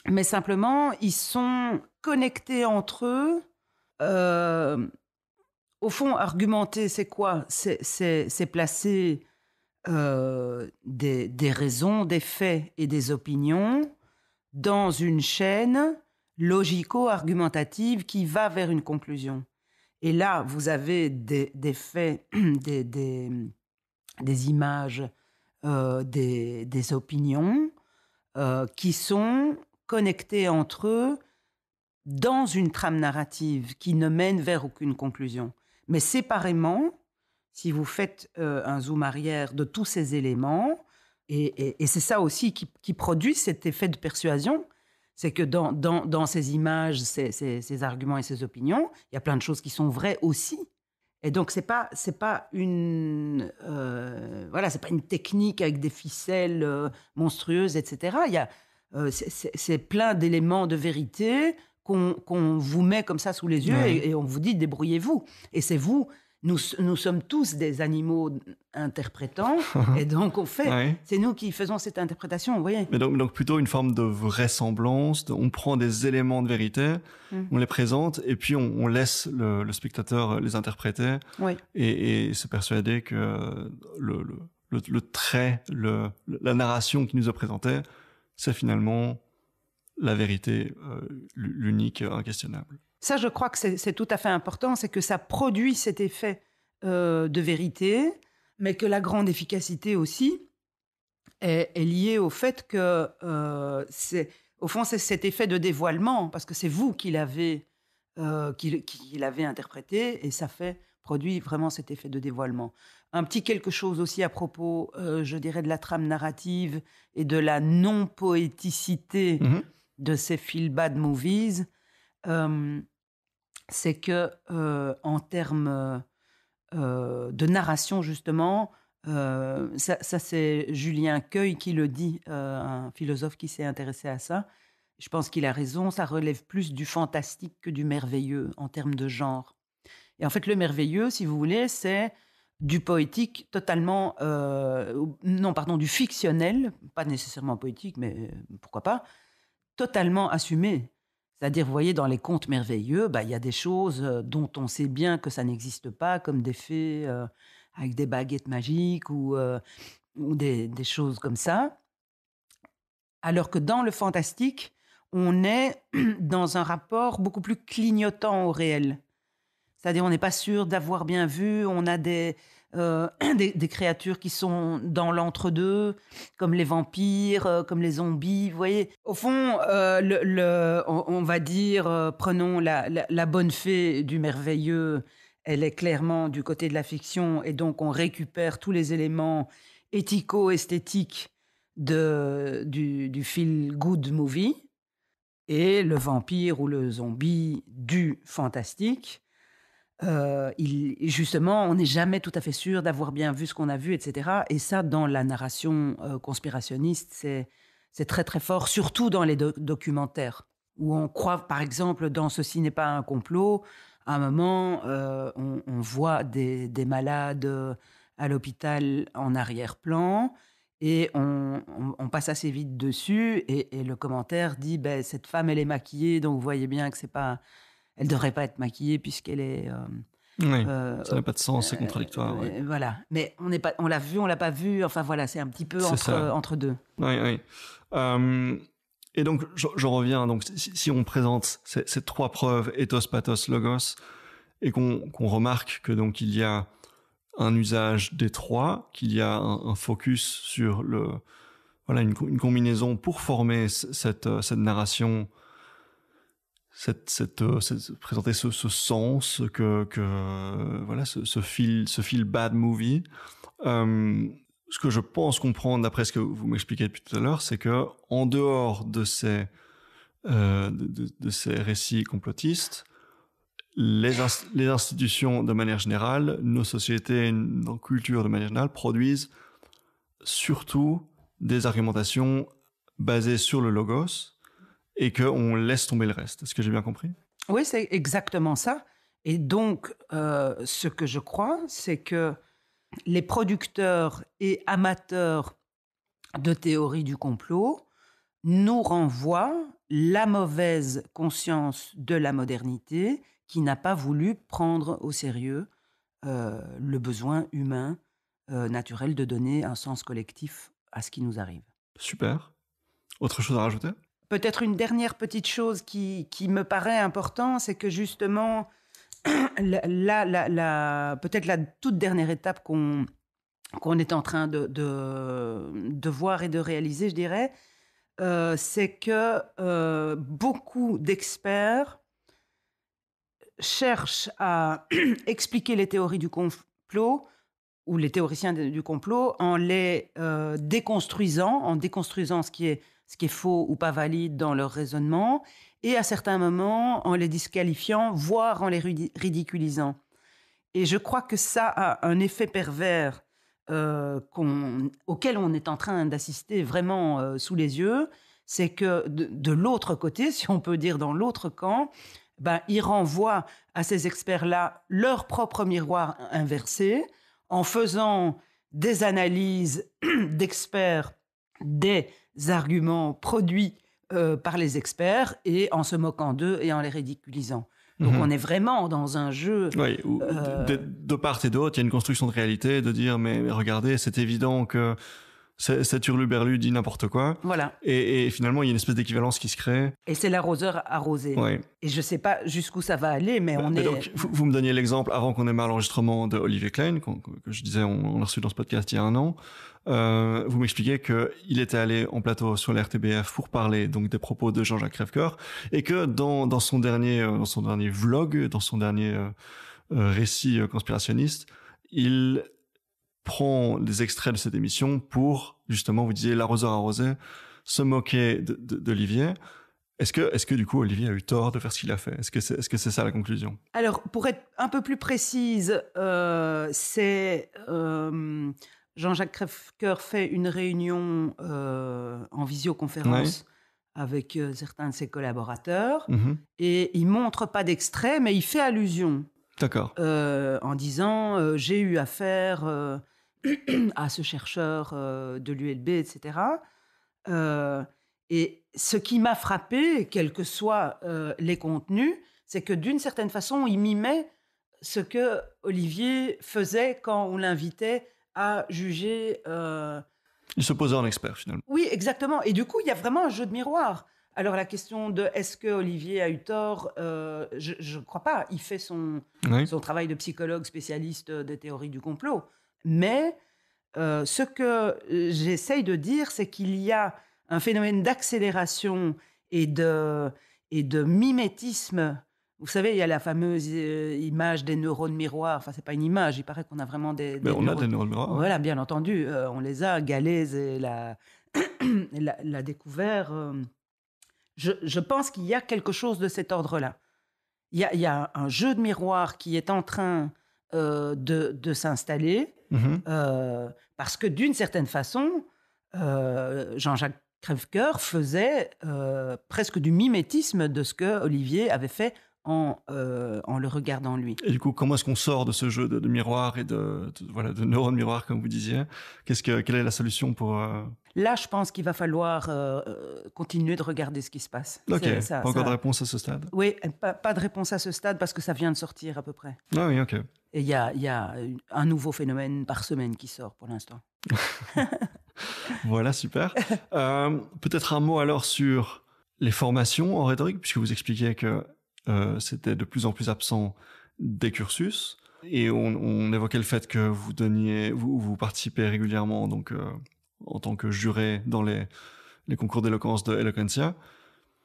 mais simplement, ils sont connectés entre eux. Au fond, argumenter, c'est quoi ? C'est placer des raisons, des faits et des opinions dans une chaîne logico-argumentative qui va vers une conclusion. Et là, vous avez des faits, des images, des opinions qui sont connectées entre eux dans une trame narrative qui ne mène vers aucune conclusion. Mais séparément, si vous faites un zoom arrière de tous ces éléments, et c'est ça aussi qui produit cet effet de persuasion, c'est que dans ces images, ces arguments et ces opinions, il y a plein de choses qui sont vraies aussi. Et donc, c'est pas une technique avec des ficelles monstrueuses, etc. C'est plein d'éléments de vérité qu'on vous met comme ça sous les yeux et on vous dit débrouillez-vous. Et c'est vous. Nous sommes tous des animaux interprétants et donc c'est nous qui faisons cette interprétation, vous voyez. Mais donc plutôt une forme de vraisemblance, on prend des éléments de vérité, on les présente et puis on laisse le spectateur les interpréter et se persuader que le trait, la narration qui nous est présentée, c'est finalement la vérité, l'unique, inquestionnable. Ça, je crois que c'est tout à fait important, c'est que ça produit cet effet de vérité, mais que la grande efficacité aussi est liée au fait que, au fond, c'est cet effet de dévoilement, parce que c'est vous qui l'avez interprété, et ça produit vraiment cet effet de dévoilement. Un petit quelque chose aussi à propos, je dirais, de la trame narrative et de la non-poéticité de ces feel-bad movies. C'est que en termes de narration justement, ça c'est Julien Queuille qui le dit, un philosophe qui s'est intéressé à ça. Je pense qu'il a raison, ça relève plus du fantastique que du merveilleux en termes de genre. Et en fait, le merveilleux, si vous voulez, c'est du poétique totalement, du fictionnel, pas nécessairement poétique, mais pourquoi pas, totalement assumé. C'est-à-dire, vous voyez, dans les contes merveilleux, il y a des choses dont on sait bien que ça n'existe pas, comme des fées avec des baguettes magiques ou des choses comme ça. Alors que dans le fantastique, on est dans un rapport beaucoup plus clignotant au réel. C'est-à-dire, on n'est pas sûr d'avoir bien vu, on a des créatures qui sont dans l'entre-deux, comme les vampires, comme les zombies, vous voyez. Au fond, on va dire, prenons la bonne fée du merveilleux, elle est clairement du côté de la fiction, et donc on récupère tous les éléments éthico-esthétiques du feel-good movie, et le vampire ou le zombie du fantastique. Justement, on n'est jamais tout à fait sûr d'avoir bien vu ce qu'on a vu, etc. Et ça, dans la narration conspirationniste, c'est très très fort, surtout dans les documentaires, où on croit, par exemple, dans Ceci n'est pas un complot, à un moment, on voit des malades à l'hôpital en arrière-plan, Et on passe assez vite dessus, et le commentaire dit ben, cette femme, elle est maquillée, donc vous voyez bien que elle ne devrait pas être maquillée puisqu'elle est. Oui, ça n'a pas de sens, c'est contradictoire. Oui. Voilà. Mais on l'a vu, on l'a pas vu. Enfin voilà, c'est un petit peu entre deux. Oui, oui. Et donc, je reviens. Donc, si on présente ces trois preuves, ethos, pathos, logos, et qu'on remarque que donc il y a un usage des trois, qu'il y a un focus sur une combinaison pour former cette narration, présenter ce sens ce feel bad movie. Ce que je pense comprendre d'après ce que vous m'expliquez depuis tout à l'heure, c'est que en dehors de ces récits complotistes, les institutions de manière générale, nos sociétés, nos cultures de manière générale produisent surtout des argumentations basées sur le logos et qu'on laisse tomber le reste. Est-ce que j'ai bien compris ? Oui, c'est exactement ça. Et donc, ce que je crois, c'est que les producteurs et amateurs de théories du complot nous renvoient la mauvaise conscience de la modernité qui n'a pas voulu prendre au sérieux le besoin humain naturel de donner un sens collectif à ce qui nous arrive. Super. Autre chose à rajouter ? Peut-être une dernière petite chose qui me paraît importante, c'est que justement, peut-être la toute dernière étape qu'on est en train de voir et de réaliser, je dirais, c'est que beaucoup d'experts cherchent à expliquer les théories du complot ou les théoriciens du complot en les déconstruisant ce qui est faux ou pas valide dans leur raisonnement, et à certains moments en les disqualifiant, voire en les ridiculisant. Et je crois que ça a un effet pervers auquel on est en train d'assister vraiment sous les yeux. C'est que de l'autre côté, si on peut dire dans l'autre camp, ils renvoient à ces experts-là leur propre miroir inversé en faisant des analyses d'experts des arguments produits par les experts et en se moquant d'eux et en les ridiculisant. Donc on est vraiment dans un jeu... Oui, où de part et d'autre, il y a une construction de réalité, de dire mais regardez, c'est évident que cet hurluberlu dit n'importe quoi. Voilà. Et finalement, il y a une espèce d'équivalence qui se crée. Et c'est l'arroseur arrosé. Ouais. Et je ne sais pas jusqu'où ça va aller, mais on est... Donc, vous me donniez l'exemple, avant qu'on démarre l'enregistrement, de Olivier Klein, que je disais, on l'a reçu dans ce podcast il y a 1 an. Vous m'expliquez qu'il était allé en plateau sur la RTBF pour parler donc des propos de Jean-Jacques Crèvecoeur, et que dans son dernier vlog, dans son dernier récit conspirationniste, il prend des extraits de cette émission pour, justement, vous disiez l'arroseur arrosé, se moquer d'Olivier. Est-ce que du coup Olivier a eu tort de faire ce qu'il a fait ? Est-ce que c'est ça la conclusion ? Alors, pour être un peu plus précise, c'est Jean-Jacques Crèvecoeur fait une réunion en visioconférence avec certains de ses collaborateurs, et il montre pas d'extrait, mais il fait allusion. D'accord. En disant j'ai eu affaire à ce chercheur de l'ULB, etc. Et ce qui m'a frappé, quels que soient les contenus, c'est que d'une certaine façon, il mimait ce que Olivier faisait quand on l'invitait à juger. Il se posait en expert, finalement. Oui, exactement. Et du coup, il y a vraiment un jeu de miroir. Alors, la question de est-ce que Olivier a eu tort, je ne crois pas. Il fait son travail de psychologue spécialiste des théories du complot. Mais ce que j'essaye de dire, c'est qu'il y a un phénomène d'accélération et de mimétisme. Vous savez, il y a la fameuse image des neurones miroirs. Enfin, c'est pas une image, il paraît qu'on a vraiment des on a des neurones miroirs. Voilà, bien entendu. On les a, Galès et l'a découvert. Je pense qu'il y a quelque chose de cet ordre-là. Il y a un jeu de miroir qui est en train de s'installer, parce que d'une certaine façon, Jean-Jacques Crèvecoeur faisait presque du mimétisme de ce que Olivier avait fait en le regarde en lui. Et du coup, comment est-ce qu'on sort de ce jeu de miroir et de neurones miroirs, comme vous disiez? Quelle est la solution pour... Là, je pense qu'il va falloir continuer de regarder ce qui se passe. Ok, pas encore de réponse à ce stade? Oui, pas de réponse à ce stade parce que ça vient de sortir à peu près. Ah oui, ok. Et il y a un nouveau phénomène par semaine qui sort pour l'instant. Voilà, super. Peut-être un mot alors sur les formations en rhétorique, puisque vous expliquiez que c'était de plus en plus absent des cursus. Et on évoquait le fait que vous participez régulièrement donc, en tant que juré dans les concours d'éloquence de Eloquentia.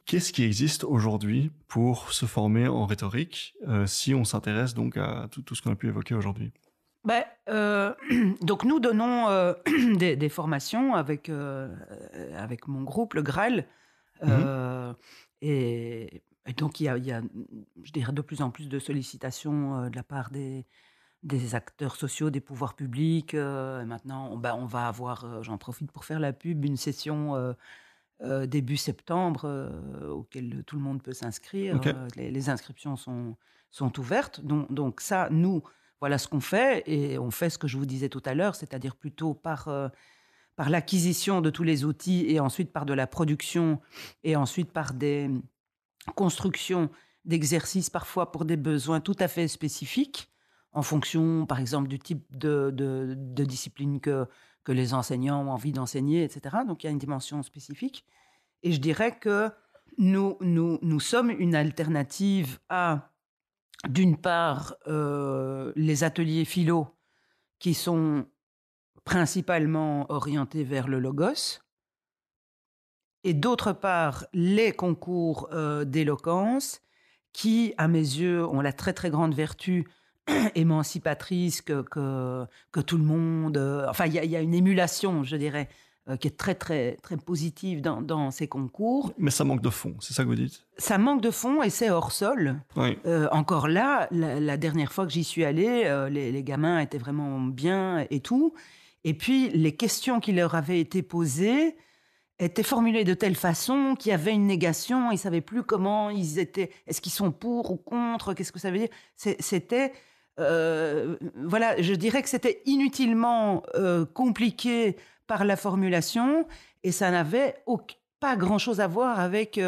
Qu'est-ce qui existe aujourd'hui pour se former en rhétorique si on s'intéresse donc à tout ce qu'on a pu évoquer aujourd'hui? Donc nous donnons des formations avec mon groupe, le Graal. Et donc il y a, je dirais, de plus en plus de sollicitations de la part des acteurs sociaux, des pouvoirs publics. Maintenant, on va avoir, j'en profite pour faire la pub, une session début septembre auquel tout le monde peut s'inscrire. Okay. Les inscriptions sont ouvertes. Donc ça, nous, voilà ce qu'on fait. Et on fait ce que je vous disais tout à l'heure, c'est-à-dire plutôt par l'acquisition de tous les outils et ensuite par de la production et ensuite par des constructions d'exercices parfois pour des besoins tout à fait spécifiques en fonction, par exemple, du type de discipline que les enseignants ont envie d'enseigner, etc. Donc, il y a une dimension spécifique. Et je dirais que nous sommes une alternative à, d'une part, les ateliers philo qui sont principalement orientés vers le logos, et d'autre part, les concours d'éloquence qui, à mes yeux, ont la très, très grande vertu émancipatrice que tout le monde... Enfin, il y a une émulation, je dirais, qui est très, très, très positive dans ces concours. Mais ça manque de fond, c'est ça que vous dites? Ça manque de fond et c'est hors sol. Oui. Encore là, la dernière fois que j'y suis allée, les gamins étaient vraiment bien et tout. Et puis, les questions qui leur avaient été posées étaient formulées de telle façon qu'il y avait une négation. Ils ne savaient plus comment ils étaient. Est-ce qu'ils sont pour ou contre? Qu'est-ce que ça veut dire? C'était... voilà, je dirais que c'était inutilement compliqué par la formulation et ça n'avait pas grand-chose à voir avec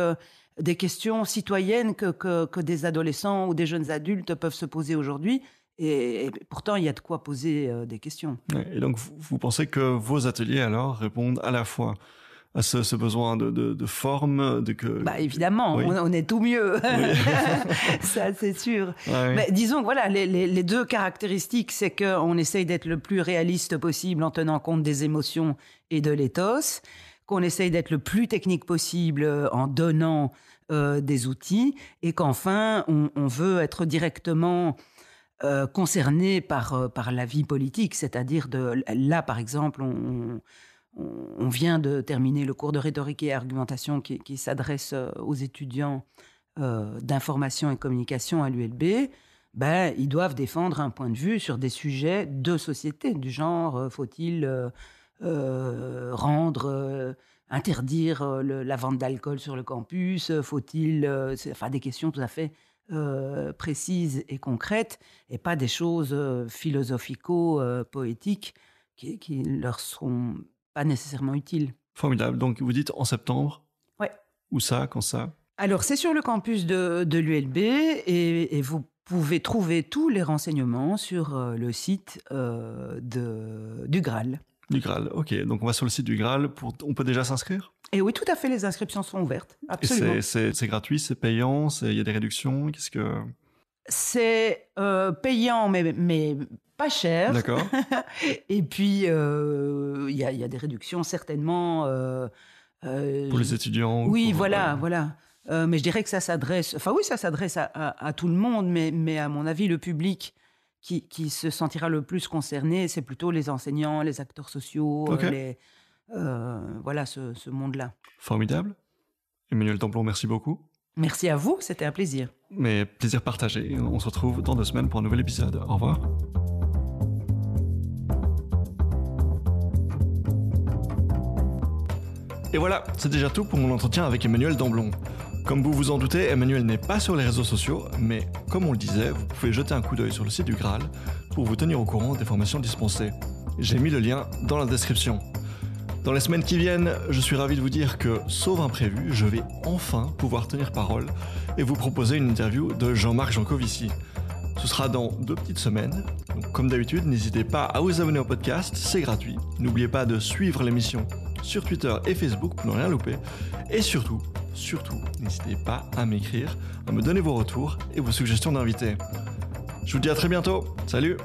des questions citoyennes que des adolescents ou des jeunes adultes peuvent se poser aujourd'hui. Et pourtant, il y a de quoi poser des questions. Et donc, vous pensez que vos ateliers, alors, répondent à la fois à ce besoin de forme évidemment, oui. on est tout mieux. Oui. Ça, c'est sûr. Ah, oui. Mais disons que voilà, les deux caractéristiques, c'est qu'on essaye d'être le plus réaliste possible en tenant compte des émotions et de l'éthos, qu'on essaye d'être le plus technique possible en donnant des outils, et qu'enfin, on veut être directement concerné par la vie politique, c'est-à-dire là, par exemple, on vient de terminer le cours de rhétorique et argumentation qui s'adresse aux étudiants d'information et communication à l'ULB. Ils doivent défendre un point de vue sur des sujets de société, du genre faut-il interdire la vente d'alcool sur le campus, faut-il... enfin, des questions tout à fait précises et concrètes, et pas des choses philosophico-poétiques qui leur seront... pas nécessairement utile. Formidable. Donc, vous dites en septembre? Ouais. Où ça? Quand ça? Alors, c'est sur le campus de l'ULB et vous pouvez trouver tous les renseignements sur le site du Graal. Du Graal, ok. Donc, on va sur le site du Graal. On peut déjà s'inscrire? Et oui, tout à fait. Les inscriptions sont ouvertes. Absolument. Et c'est gratuit, c'est payant, il y a des réductions? C'est payant, mais pas cher. D'accord. Et puis, il y a des réductions certainement. Pour les étudiants? Oui, voilà. Mais je dirais que ça s'adresse... Enfin oui, ça s'adresse à tout le monde, mais à mon avis, le public qui se sentira le plus concerné, c'est plutôt les enseignants, les acteurs sociaux, okay. Voilà, ce monde-là. Formidable. Emmanuelle Templon, merci beaucoup. Merci à vous, c'était un plaisir. Mais plaisir partagé. On se retrouve dans 2 semaines pour un nouvel épisode. Au revoir. Et voilà, c'est déjà tout pour mon entretien avec Emmanuelle Templon. Comme vous vous en doutez, Emmanuel n'est pas sur les réseaux sociaux, mais comme on le disait, vous pouvez jeter un coup d'œil sur le site du Graal pour vous tenir au courant des formations dispensées. J'ai mis le lien dans la description. Dans les semaines qui viennent, je suis ravi de vous dire que, sauf imprévu, je vais enfin pouvoir tenir parole et vous proposer une interview de Jean-Marc Jancovici. Ce sera dans 2 petites semaines. Donc, comme d'habitude, n'hésitez pas à vous abonner au podcast, c'est gratuit. N'oubliez pas de suivre l'émission sur Twitter et Facebook pour ne rien louper. Et surtout, n'hésitez pas à m'écrire, à me donner vos retours et vos suggestions d'invités. Je vous dis à très bientôt. Salut!